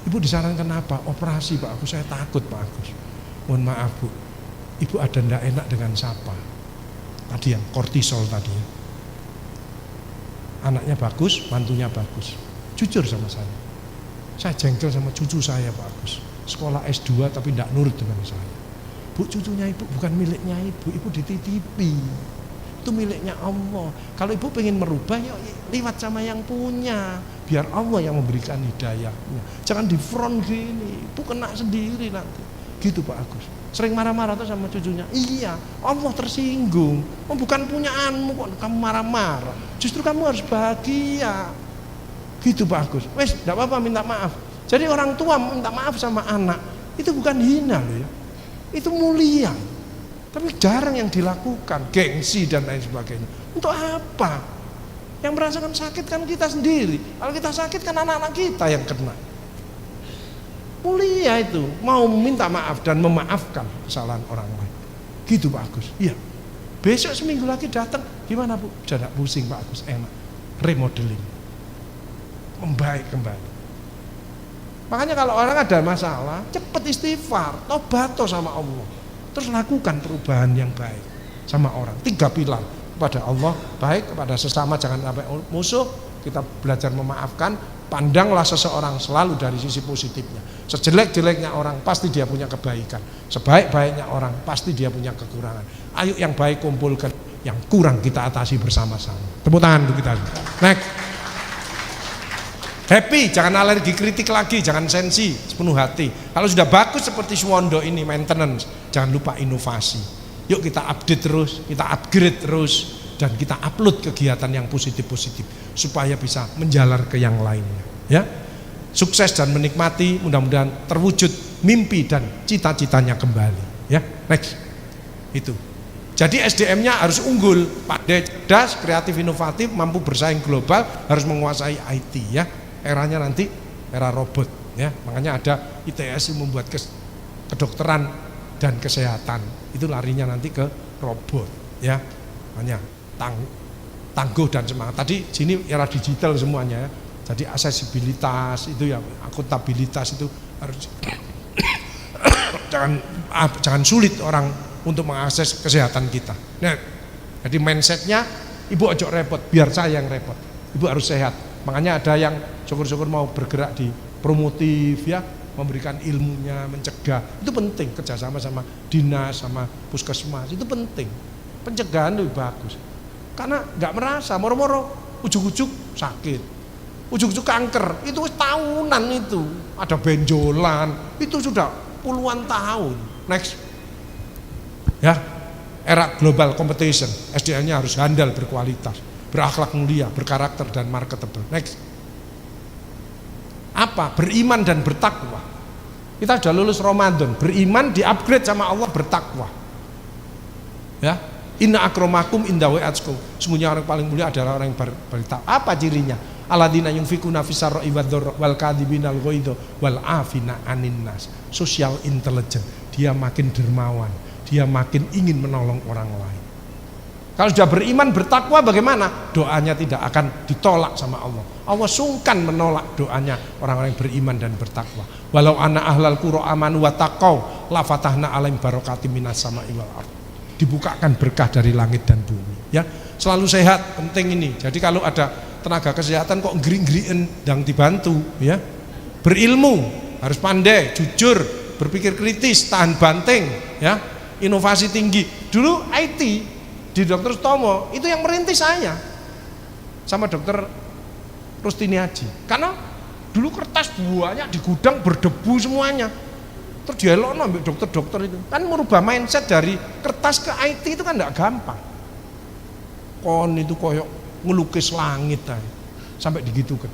Ibu disarankan apa? Operasi Pak Agus, saya takut Pak Agus. Mohon maaf Bu, Ibu ada ndak enak dengan siapa? Tadi yang kortisol tadi. Anaknya bagus, mantunya bagus. Jujur sama saya. Saya jengkel sama cucu saya Pak Agus. Sekolah S2 tapi tidak nurut dengan saya. Bu, cucunya Ibu bukan miliknya Ibu, Ibu dititipi. Itu miliknya Allah. Kalau Ibu pengen merubah, ya liwat sama yang punya. Biar Allah yang memberikan hidayahnya. Jangan di front gini, Ibu kena sendiri nanti. Gitu Pak Agus. Sering marah-marah tuh sama cucunya. Iya, Allah tersinggung. Oh, bukan punyaanmu kok kamu marah-marah. Justru kamu harus bahagia. Gitu Pak Agus. Wes, enggak apa-apa minta maaf. Jadi orang tua minta maaf sama anak, itu bukan hina loh ya. Itu mulia. Tapi jarang yang dilakukan, gengsi dan lain sebagainya. Untuk apa? Yang merasakan sakit kan kita sendiri. Kalau kita sakit kan anak-anak kita yang kena. Mulia itu, mau minta maaf dan memaafkan kesalahan orang lain. Gitu Pak Agus. Iya. Besok seminggu lagi datang, gimana Bu? Jangan pusing Pak Agus, enak. Remodeling. Membaik kembali. Makanya kalau orang ada masalah, cepat istighfar, tobat sama Allah. Terus lakukan perubahan yang baik. sama orang. 3 pilar, kepada Allah baik, kepada sesama jangan sampai musuh, kita belajar memaafkan, pandanglah seseorang selalu dari sisi positifnya. Sejelek-jeleknya orang pasti dia punya kebaikan, sebaik-baiknya orang pasti dia punya kekurangan. Ayo yang baik kumpulkan, yang kurang kita atasi bersama-sama. Tepuk tangan untuk kita. Next. Happy, jangan alergi kritik lagi, jangan sensi, sepenuh hati. Kalau sudah bagus seperti Suwondo ini maintenance, jangan lupa inovasi. Yuk kita update terus, kita upgrade terus, dan kita upload kegiatan yang positif-positif supaya bisa menjalar ke yang lainnya. Ya, sukses dan menikmati, mudah-mudahan terwujud mimpi dan cita-citanya kembali. Ya, next. Itu. Jadi SDM-nya harus unggul, pandai, cerdas, kreatif, inovatif, mampu bersaing global, harus menguasai IT. Ya, eranya nanti era robot. Ya, makanya ada ITS yang membuat kedokteran dan kesehatan. Itu larinya nanti ke robot. Ya, makanya tangguh dan semangat. Tadi sini era digital semuanya. Ya. Jadi aksesibilitas itu ya, akuntabilitas itu harus jangan sulit orang untuk mengakses kesehatan kita. Nah, jadi mindsetnya ibu ojo repot, biar saya yang repot. Ibu harus sehat. Makanya ada yang syukur-syukur mau bergerak di promotif ya, memberikan ilmunya, mencegah. Itu penting, kerjasama sama dinas, sama puskesmas itu penting. Pencegahan itu bagus. Karena nggak merasa, moro-moro ujuk-ujuk sakit. Ujung-ujung kanker, itu tahunan itu, ada benjolan, itu sudah puluhan tahun. Next, ya, era global competition, SDM-nya harus handal, berkualitas, berakhlak mulia, berkarakter dan marketable. Next, apa? Beriman dan bertakwa. Kita sudah lulus Ramadan, beriman, di-upgrade sama Allah, bertakwa. Ya, inna akramakum inda wa'atskum. Sungguhnya orang paling mulia adalah orang yang bertakwa. Apa cirinya? Alladzina yunfikuna fis-sarra'i wal kadhibinal ghaidha wal afina 'anin nas. Social intelligence, dia makin dermawan, dia makin ingin menolong orang lain. Kalau sudah beriman bertakwa bagaimana? Doanya tidak akan ditolak sama Allah. Allah sungkan menolak doanya orang-orang yang beriman dan bertakwa. Walau anna ahlal qura amanu wa taqau la fatahna 'alaihim barakatim minas sama'i wal ardh. Dibukakan berkah dari langit dan bumi, ya. Selalu sehat penting ini. Jadi kalau ada tenaga kesehatan kok ngering-ngeriin dan dibantu, ya. Berilmu, harus pandai, jujur, berpikir kritis, tahan banting, ya. Inovasi tinggi. Dulu IT di Dr. Sutomo itu yang merintis saya sama Dr. Rustini Haji. Karena dulu kertas banyak di gudang berdebu semuanya. Terus dielokno ambek dokter-dokter itu. Kan merubah mindset dari kertas ke IT itu kan enggak gampang. Kon itu koyok ngelukis langit sampai digitukan.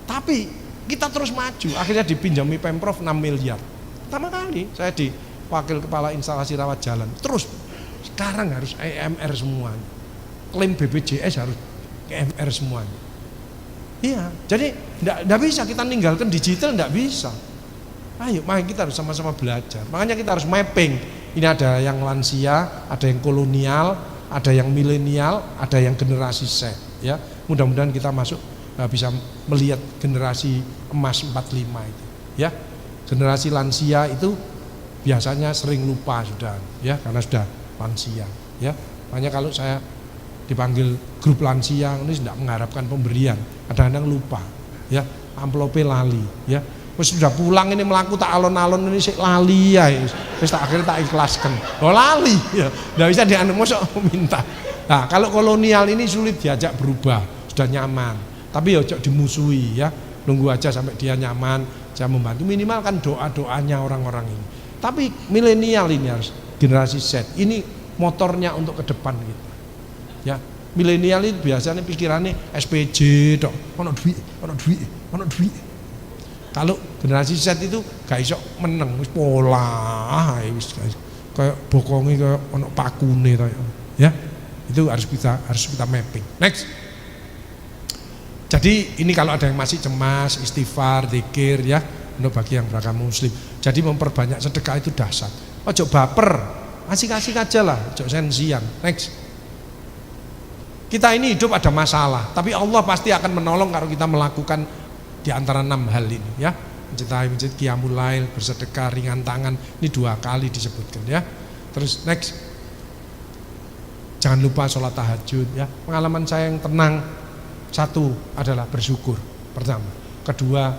Tapi kita terus maju, akhirnya dipinjami Pemprov 6 miliar. Pertama kali saya di wakil kepala instalasi rawat jalan. Terus sekarang harus EMR semuanya. Klaim BPJS harus EMR semuanya. Iya, jadi enggak bisa kita ninggalkan digital, enggak bisa. Ayo, mari kita harus sama-sama belajar. Makanya kita harus mapping. Ini ada yang lansia, ada yang kolonial, ada yang milenial, ada yang generasi Z, ya. Mudah-mudahan kita masuk bisa melihat generasi emas 45 itu, ya. Generasi lansia itu biasanya sering lupa sudah, ya, karena sudah lansia, ya. Makanya kalau saya dipanggil grup lansia ini tidak mengharapkan pemberian, kadang-kadang lupa, ya. Amplopnya lali, ya. Terus sudah pulang ini melaku tak alon-alon ini sik lali ya, terus tak akhirnya tak ikhlaskan. Oh lali, ya, nggak bisa dianu mosok minta. Nah kalau kolonial ini sulit diajak berubah, sudah nyaman. Tapi ya cok dimusuhi ya, nunggu aja sampai dia nyaman, saya membantu minimal kan doa-doanya orang-orang ini. Tapi milenial ini harus generasi Z, ini motornya untuk ke depan gitu. Ya, milenial itu biasanya pikirannya SPJ dok, ono duit. Kalau generasi Z itu gak iso meneng, wis pola, wis kayak bokongi kayak ono pakune ya. Itu harus kita mapping. Next. Jadi ini kalau ada yang masih cemas, istighfar, zikir ya, untuk bagi yang beragama muslim. Jadi memperbanyak sedekah itu dasar. Ojo baper, asik-asik aja lah, ojo sensian. Next. Kita ini hidup ada masalah, tapi Allah pasti akan menolong kalau kita melakukan di antara 6 hal ini ya. Mencintai masjid, qiyamul lail, bersedekah, ringan tangan, ini 2 kali disebutkan ya. Terus next. Jangan lupa sholat tahajud ya. Pengalaman saya yang tenang, satu adalah bersyukur pertama, kedua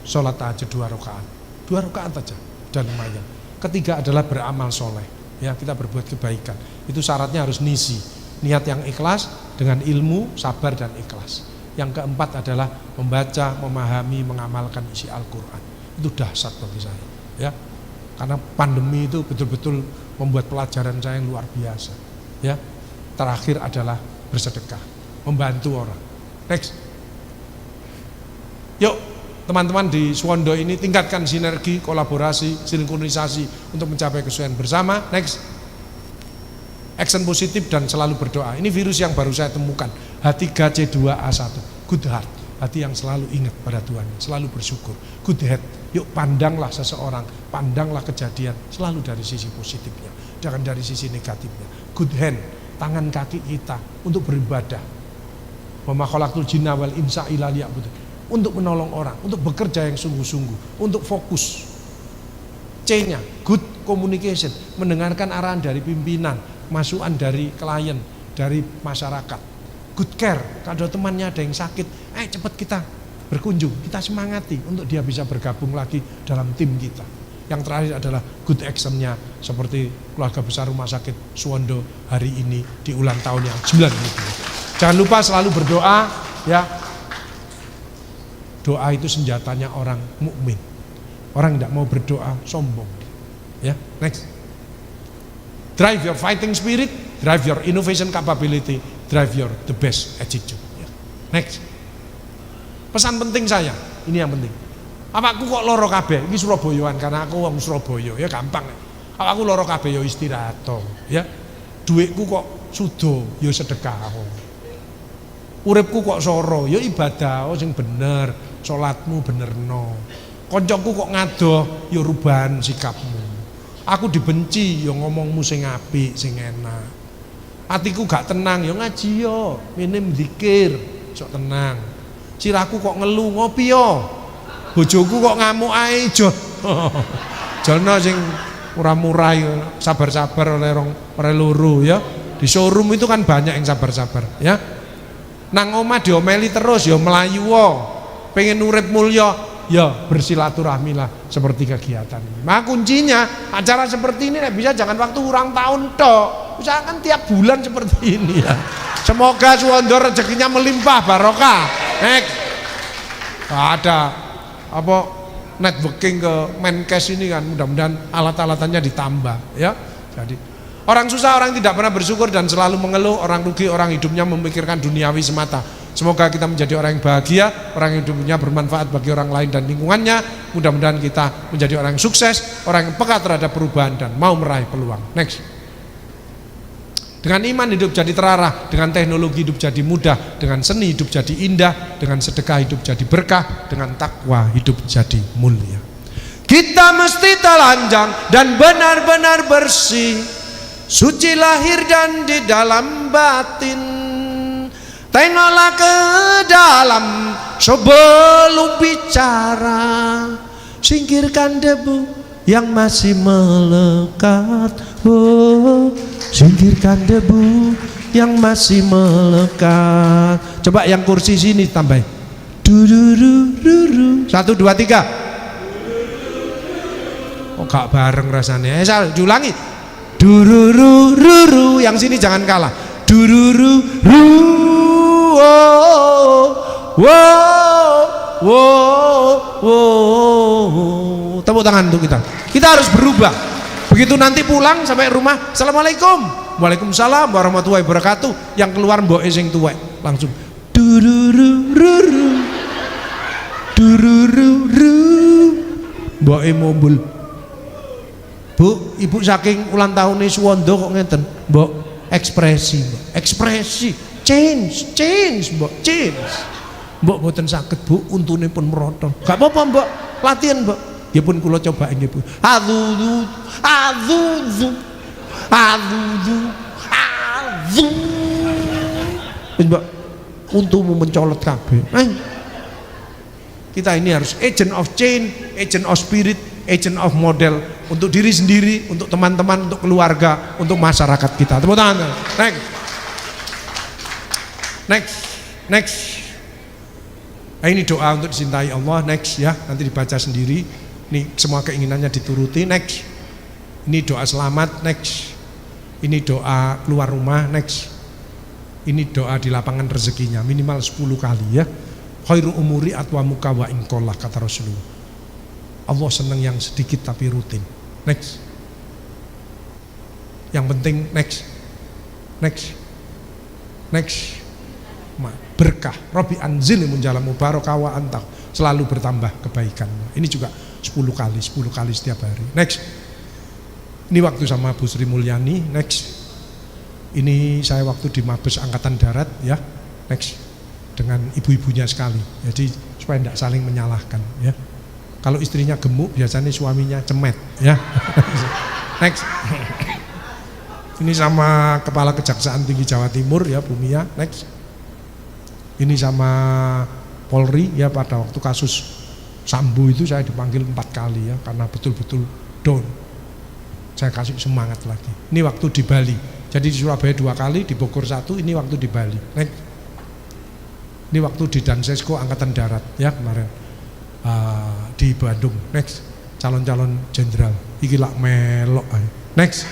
sholat tahajud 2 rakaat, 2 rakaat aja dan lumayan. Ketiga adalah beramal soleh ya, kita berbuat kebaikan. Itu syaratnya harus niat yang ikhlas dengan ilmu, sabar dan ikhlas. Yang keempat adalah membaca, memahami, mengamalkan isi Al-Quran. Itu dahsyat bagi saya ya, karena pandemi itu betul-betul membuat pelajaran saya yang luar biasa ya. Terakhir adalah bersedekah, membantu orang. Next. Yuk teman-teman di Suwondo ini tingkatkan sinergi, kolaborasi, sinkronisasi untuk mencapai kesuksesan bersama. Next. Action positif dan selalu berdoa. Ini virus yang baru saya temukan, H3C2A1, good heart, hati yang selalu ingat pada Tuhan, selalu bersyukur. Good head, yuk pandanglah seseorang, pandanglah kejadian selalu dari sisi positifnya, jangan dari sisi negatifnya. Good hand, tangan kaki kita untuk beribadah. Wa ma khalaqtul jinna wal insa illa liya'budun, untuk menolong orang, untuk bekerja yang sungguh-sungguh, untuk fokus. C-nya, good communication, mendengarkan arahan dari pimpinan, masukan dari klien, dari masyarakat. Good care, kalau temannya ada yang sakit, cepat kita berkunjung, kita semangati untuk dia bisa bergabung lagi dalam tim kita. Yang terakhir adalah good actionnya, seperti keluarga besar Rumah Sakit Suwondo hari ini di ulang tahun yang 9 itu. Jangan lupa selalu berdoa ya. Doa itu senjatanya orang mukmin. Orang tidak mau berdoa sombong. Ya, next. Drive your fighting spirit, drive your innovation capability, drive your the best attitude. Ya. Next. Pesan penting saya, ini yang penting. Awakku kok loro kabeh, iki Surabayaan karena aku wong Surabaya, ya gampang. Awakku loro kabeh ya istirahat to, ya. Duitku kok sudo, ya sedekah. Uripku kok soro, ya ibadah sing bener, salatmu benerno. Koncoku kok ngadoh, ya rubahan sikapmu. Aku dibenci, ya ngomongmu sing apik, sing enak. Atiku gak tenang, ya ngaji yo, minim zikir, sok tenang. Sirahku kok ngeluh, ngopi yo. Bojoku kok ngamuk ae jo. Jono sing murah-murah sabar-sabar oleh loro ya. Di showroom itu kan banyak yang sabar-sabar ya. Nang omah diomeli terus ya melayu pengen urip mulya ya bersilaturahmi lah seperti kegiatan ini. Nah kuncinya acara seperti ini bisa jangan waktu ulang tahun tok, usahakan tiap bulan seperti ini ya. Semoga Suwondo rezekinya melimpah barokah. Ada apa networking ke Menkes ini kan, mudah-mudahan alat-alatannya ditambah ya. Jadi orang susah, orang tidak pernah bersyukur dan selalu mengeluh, orang rugi, orang hidupnya memikirkan duniawi semata. Semoga kita menjadi orang yang bahagia, orang yang hidupnya bermanfaat bagi orang lain dan lingkungannya. Mudah-mudahan kita menjadi orang yang sukses, orang yang peka terhadap perubahan dan mau meraih peluang. Next. Dengan iman hidup jadi terarah, dengan teknologi hidup jadi mudah, dengan seni hidup jadi indah, dengan sedekah hidup jadi berkah, dengan takwa hidup jadi mulia. Kita mesti telanjang dan benar-benar bersih, suci lahir dan di dalam batin. Tengoklah ke dalam sebelum bicara, singkirkan debu yang masih melekat. Singkirkan debu yang masih melekat. Coba yang kursi sini tambah. 1, 2, 3. Oh gak bareng rasanya. Sal diulangi. Durururu. Yang sini jangan kalah. Durururu. Wow. Tepuk tangan untuk kita. Kita harus berubah. Begitu nanti pulang sampai rumah, assalamualaikum, waalaikumsalam warahmatullahi wabarakatuh. Yang keluar mbok sing tuwek langsung durururu. Mbok mobil. Bu, ibu saking ulang tahun Suwondo kok ngeten, mbok ekspresi, change, mbok change. Mbok mboten saged Bu, untune pun meroton. Gak apa-apa Mbok, latihan Mbok. Ya pun kula coba nggih Bu. Azuzu. Wis Mbok, untumu mencolot kabeh. Kita ini harus agent of change, agent of spirit, agent of model untuk diri sendiri, untuk teman-teman, untuk keluarga, untuk masyarakat kita. Tepuk tangan. Next. Next. Nah, ini doa untuk dicintai Allah. Next ya, nanti dibaca sendiri. Ini semua keinginannya dituruti. Next. Ini doa selamat. Next. Ini doa keluar rumah. Next. Ini doa di lapangan rezekinya minimal 10 kali ya. Khairu umuri atwamuka wa inqollah, kata Rasulullah. Allah senang yang sedikit tapi rutin. Next. Yang penting next. Berkah. Robi anzil munjalamu barokah wa anta, selalu bertambah kebaikan. Ini juga 10 kali setiap hari. Next. Ini waktu sama Bu Sri Mulyani. Next. Ini saya waktu di Mabes Angkatan Darat ya. Next. Dengan ibu-ibunya sekali. Jadi supaya tidak saling menyalahkan ya. Kalau istrinya gemuk biasanya suaminya cemet ya. Next. Ini sama Kepala Kejaksaan Tinggi Jawa Timur ya, Bu Mia. Next. Ini sama Polri ya, pada waktu kasus Sambo itu saya dipanggil 4 kali ya, karena betul-betul down. Saya kasih semangat lagi. Ini waktu di Bali. Jadi di Surabaya 2 kali, di Bogor 1, ini waktu di Bali. Next. Ini waktu di Dansesko Angkatan Darat ya kemarin. Di Bandung. Next. Calon-calon jenderal. Iki lak melok. Next.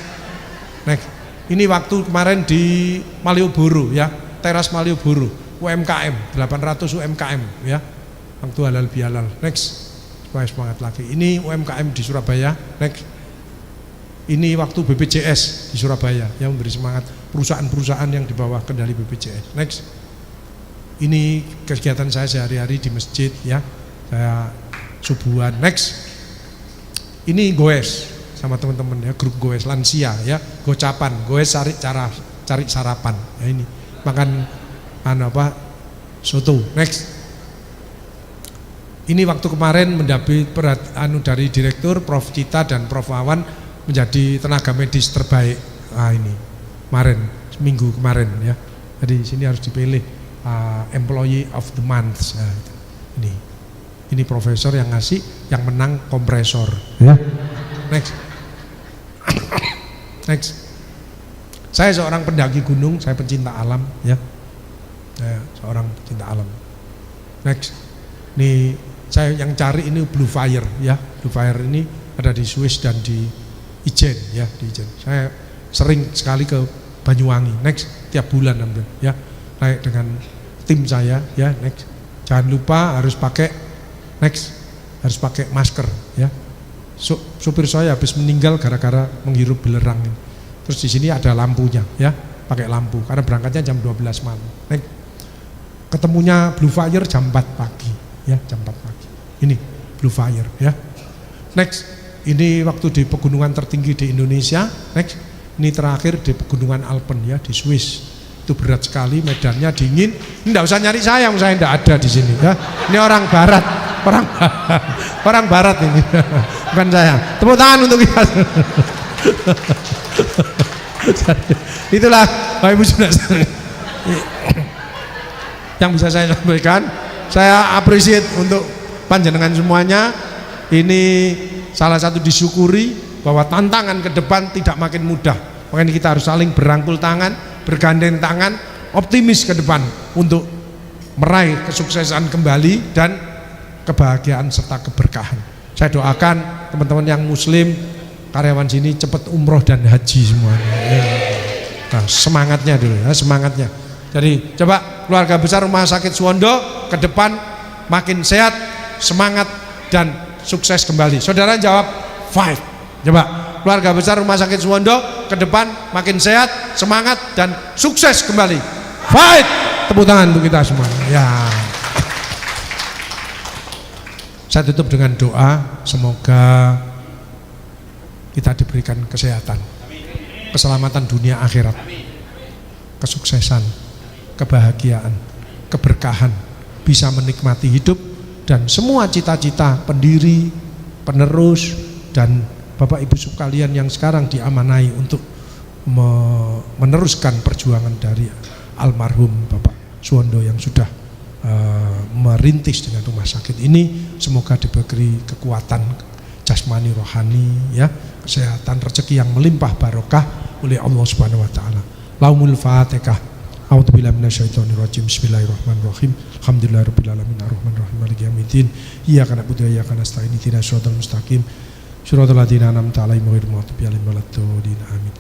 Ini waktu kemarin di Malioboro ya, teras Malioboro. UMKM, 800 UMKM ya, waktu halal bihalal. Next, supaya semangat lagi. Ini UMKM di Surabaya. Next, ini waktu BPJS di Surabaya yang memberi semangat perusahaan-perusahaan yang di bawah kendali BPJS. Next, ini kegiatan saya sehari-hari di masjid ya, saya subuhan. Next, ini goes sama teman-teman ya, grup goes lansia ya, gocapan, goes cari sarapan ya, ini makan soto. Next. Ini waktu kemarin mendapat dari Direktur Prof Cita dan Prof Wawan menjadi tenaga medis terbaik. Ini kemarin, minggu kemarin ya. Jadi di sini harus dipilih Employee of the Month. Nah, ini profesor yang ngasih, yang menang kompresor. Ya. Next. Saya seorang pendaki gunung, saya pencinta alam ya. Seorang pecinta alam. Next, nih saya yang cari ini Blue Fire ya. Blue Fire ini ada di Swiss dan di Ijen ya, di Ijen. Saya sering sekali ke Banyuwangi. Next, tiap bulan hampir ya, naik dengan tim saya ya. Next, jangan lupa harus pakai masker ya. Supir saya habis meninggal gara-gara menghirup belerang ini. Terus di sini ada lampunya ya, pakai lampu karena berangkatnya jam 12 malam. Next. Ketemunya Blue Fire jam 4 pagi ya, jam 4 pagi. Ini Blue Fire ya. Next, ini waktu di pegunungan tertinggi di Indonesia. Next, ini terakhir di pegunungan Alpen ya, di Swiss. Itu berat sekali, medannya dingin. Ini enggak usah nyari saya enggak ada di sini ya. Ini orang barat. Orang barat ini. Bukan saya. Tepuk tangan untuk kita. Itulah Bapak Ibu Saudara yang bisa saya sampaikan. Saya appreciate untuk panjenengan semuanya. Ini salah satu disyukuri bahwa tantangan ke depan tidak makin mudah. Makanya kita harus saling berangkul tangan, bergandeng tangan, optimis ke depan untuk meraih kesuksesan kembali dan kebahagiaan serta keberkahan. Saya doakan teman-teman yang muslim, karyawan sini cepat umroh dan haji semuanya. Nah, semangatnya dulu ya, semangatnya. Jadi coba keluarga besar Rumah Sakit Suwondo ke depan makin sehat, semangat dan sukses kembali. Saudara jawab fight. Coba keluarga besar Rumah Sakit Suwondo ke depan makin sehat, semangat dan sukses kembali. Fight. Tepuk tangan untuk kita semua. Ya. Saya tutup dengan doa, semoga kita diberikan kesehatan, keselamatan dunia akhirat, kesuksesan, kebahagiaan, keberkahan, bisa menikmati hidup dan semua cita-cita pendiri, penerus dan Bapak Ibu sekalian yang sekarang diamanai untuk meneruskan perjuangan dari almarhum Bapak Suwondo yang sudah merintis dengan rumah sakit ini. Semoga diberi kekuatan jasmani rohani ya, kesehatan, rezeki yang melimpah barokah oleh Allah Subhanahu wa taala. Laumul Fatihah. A'udzubillahi minasyaitonirrajim. Bismillahirrahmanirrahim. Alhamdulillahirabbil alamin arrahmanirrahim maliki yaumiddin. Iyyaka na'budu wa iyyaka nasta'in ihdinas siratal mustaqim. Shiratal ladzina an'amta 'alaihim ghairil maghdubi 'alaihim waladdallin. Amin.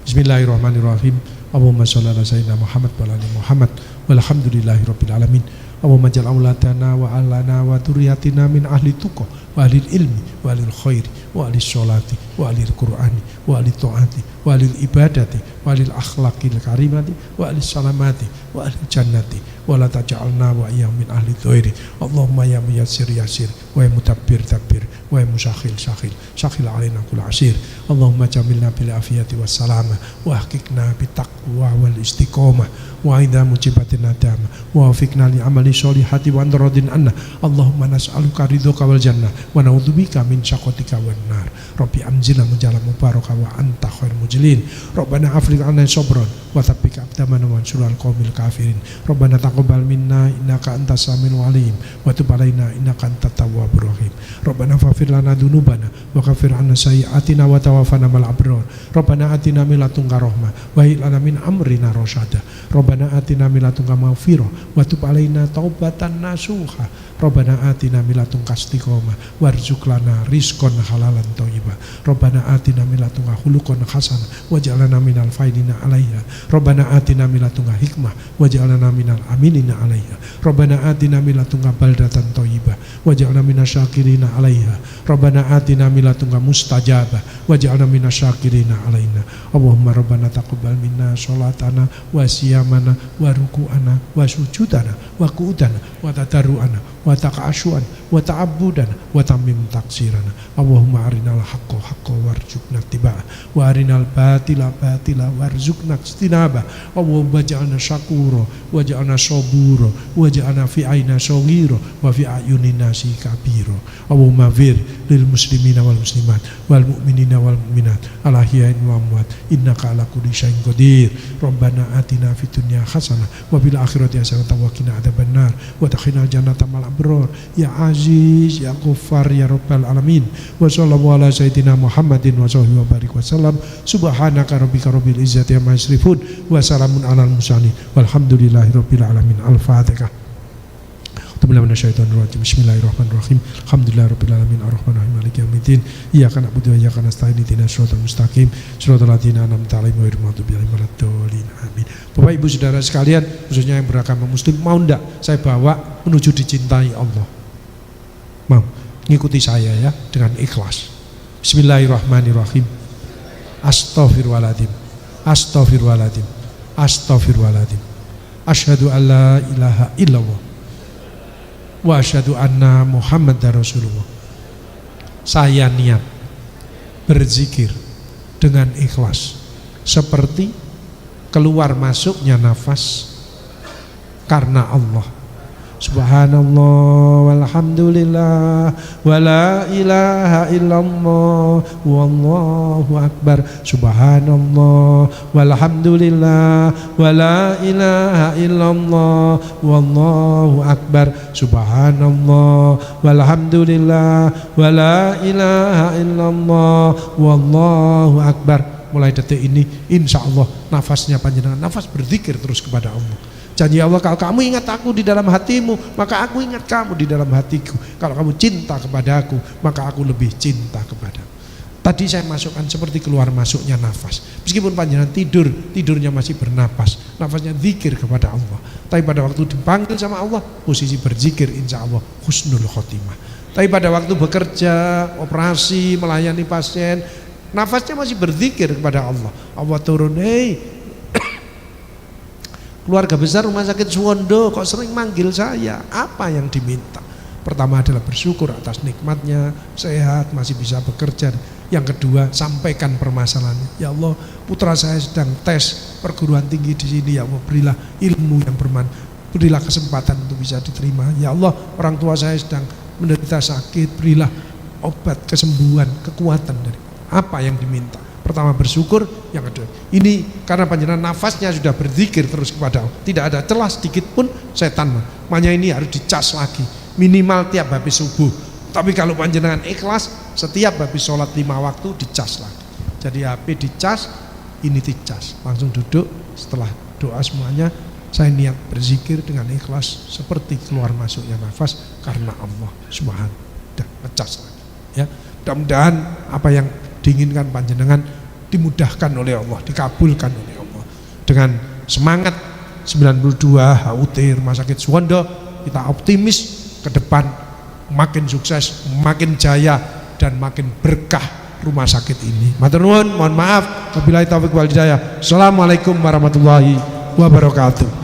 Bismillahirrahmanirrahim. Allahumma shalli ala sayyidina Muhammad wa ala ali Muhammad. Walhamdulillahirabbil alamin. Allahumma ja'al auladana wa alana wa dzurriyyatina min ahli tuqa wa ahli ilmi wa ahli khairi wa ahli sholati wa ahli qur'ani wa ahli ta'ati wa ahli ibadati wa ahli akhlaqil karimati wa ahli salamati wa ahli jannati wa la taj'alna wa iyyahum min ahli dhairi. Allahumma ya muyassir yassir wa ya mudabbir dabbir wa ya musakhil sakhil alaina kull asir. Allahumma jamilna bil afiyati was salama wa ahqiqna bit taqwa wal istiqomah wa idza mujibatin nadama wa wafiqna li amali sholihati wa radin anna. Allahumma nas'aluka ridhoka wal jannah wa na'udzubika min syaqatika wan nar. Rabbi anzilna mujalan mubaraka wa anta khairul mujlin. Rabbana afriq 'alaina sabran wa tsabbit aqdamana wa ansurna al-qaumil kafirin. Rabbana taqabbal minna innaka antas samiul alim wa tub 'alaina innaka antat tawwabur rahim. Rabbana faghfir lana dzunubana wa kaffir 'anna sayyi'atina wa tawaffana ma'al abrar. Rabbana atina min ladunka rahmah wa hab lana min amrina rasyada. Rabbana atina min ladunka maghfirah wa tub 'alaina taubatan nasuha. Rabbana atina min ladunka istiqomah warzuq lana rizqan halalan thayyiban. Rabbana atina min ladunka khuluqan hasanah waj'alna minal faidina 'alaiha. Rabbana atina min ladunka hikmah waj'alna minal aminina 'alaiha. Rabbana atina min ladunka baldatan thayyibah waj'alna minasyakirina 'alaiha. Rabbana atina min ladunka mustajabah waj'alna minasyakirina 'alaina. Allahumma rabbana taqabbal minna sholatana wa siyamana wa ruku'ana wa sujudana wa qu'udana wa tadarru'ana wa taqa'asyuan wa ta'abbudan wa tamim taksirana. Allahumma arinal haqqa haqqa warzuqna ittiba'ah wa arinal batila batila warzuqna ijtinabah. Allahumma ja'alna syakura wa ja'alna sabura wa ja'alna fi aina saghira wa fi ayunina nasi kabira. Allahumma fir lil muslimina wal muslimat wal mu'minina wal mu'minat al ahya'i wal amwat innaka ala kulli syai'in qadir. Rabbana atina fid dunya hasanah wa fil akhirati hasanah wa qina adzabannar wa adkhilna jannata ma'al abrar ya aziz ya ghaffar ya rabbal alamin. Wa sallallahu ala sayyidina Muhammadin wa sahbihi wa barik wasallam. Subhanaka rabbika rabbil izzati amma yasifun wa salamun alal mursalin walhamdulillahi rabbil alamin. Al-Fatihah. Bismillahirrahmanirrahim. Alhamdulillahirabbil alamin arrahmanirrahim maliki yaumiddin. Iyyaka na'budu wa iyyaka nasta'in ihdinas siratal mustaqim siratal ladzina an'amta 'alaihim ghairil maghdubi 'alaihim waladdallin. Amin. Bapak Ibu Saudara sekalian, khususnya yang beragama muslim, mau ndak saya bawa menuju dicintai Allah? Mau? Ngikuti saya ya dengan ikhlas. Bismillahirrahmanirrahim. Astaghfirullahaladzim. Astaghfirullahaladzim. Astaghfirullahaladzim. Asyhadu an la ilaha illallah wa asyhadu anna Muhammadar Rasulullah. Saya niat berzikir dengan ikhlas seperti keluar masuknya nafas karena Allah. Subhanallah walhamdulillah wa la ilaha illallah wallahu akbar. Subhanallah walhamdulillah wa la ilaha illallah wallahu akbar. Subhanallah walhamdulillah wa la ilaha illallah wallahu akbar. Mulai detik ini insya Allah nafasnya panjenengan nafas berzikir terus kepada Allah. Janji Allah, kalau kamu ingat aku di dalam hatimu, maka aku ingat kamu di dalam hatiku. Kalau kamu cinta kepada aku, maka aku lebih cinta kepadamu. Tadi saya masukkan seperti keluar masuknya nafas. Meskipun panjenengan tidur, tidurnya masih bernapas, nafasnya zikir kepada Allah. Tapi pada waktu dipanggil sama Allah, posisi berzikir insya Allah husnul khotimah. Tapi pada waktu bekerja, operasi, melayani pasien, nafasnya masih berzikir kepada Allah. Allah turun, hei keluarga besar rumah sakit Suwondo kok sering manggil saya, apa yang diminta? Pertama adalah bersyukur atas nikmatnya, sehat, masih bisa bekerja. Yang kedua, sampaikan permasalahannya. Ya Allah, putra saya sedang tes perguruan tinggi di sini, ya Allah berilah ilmu yang bermanfaat, berilah kesempatan untuk bisa diterima. Ya Allah, orang tua saya sedang menderita sakit, berilah obat, kesembuhan, kekuatan dari apa yang diminta. Pertama bersyukur, yang kedua ini karena panjenengan nafasnya sudah berzikir terus kepada Allah, tidak ada celah sedikit pun setan. Makanya ini harus dicas lagi minimal tiap habis subuh. Tapi kalau panjenengan ikhlas, setiap habis sholat 5 waktu dicas lagi. Jadi HP dicas, ini dicas, langsung duduk setelah doa semuanya saya niat berzikir dengan ikhlas seperti keluar masuknya nafas karena Allah Subhanahu. Dah ngecas lagi ya. Mudah-mudahan apa yang diinginkan panjenengan dimudahkan oleh Allah, dikabulkan oleh Allah. Dengan semangat 92 HUT Rumah Sakit Suwondo, kita optimis ke depan makin sukses, makin jaya dan makin berkah rumah sakit ini. Matur nuwun, mohon maaf. Wabillahi taufiq wal hidayah. Assalamualaikum warahmatullahi wabarakatuh.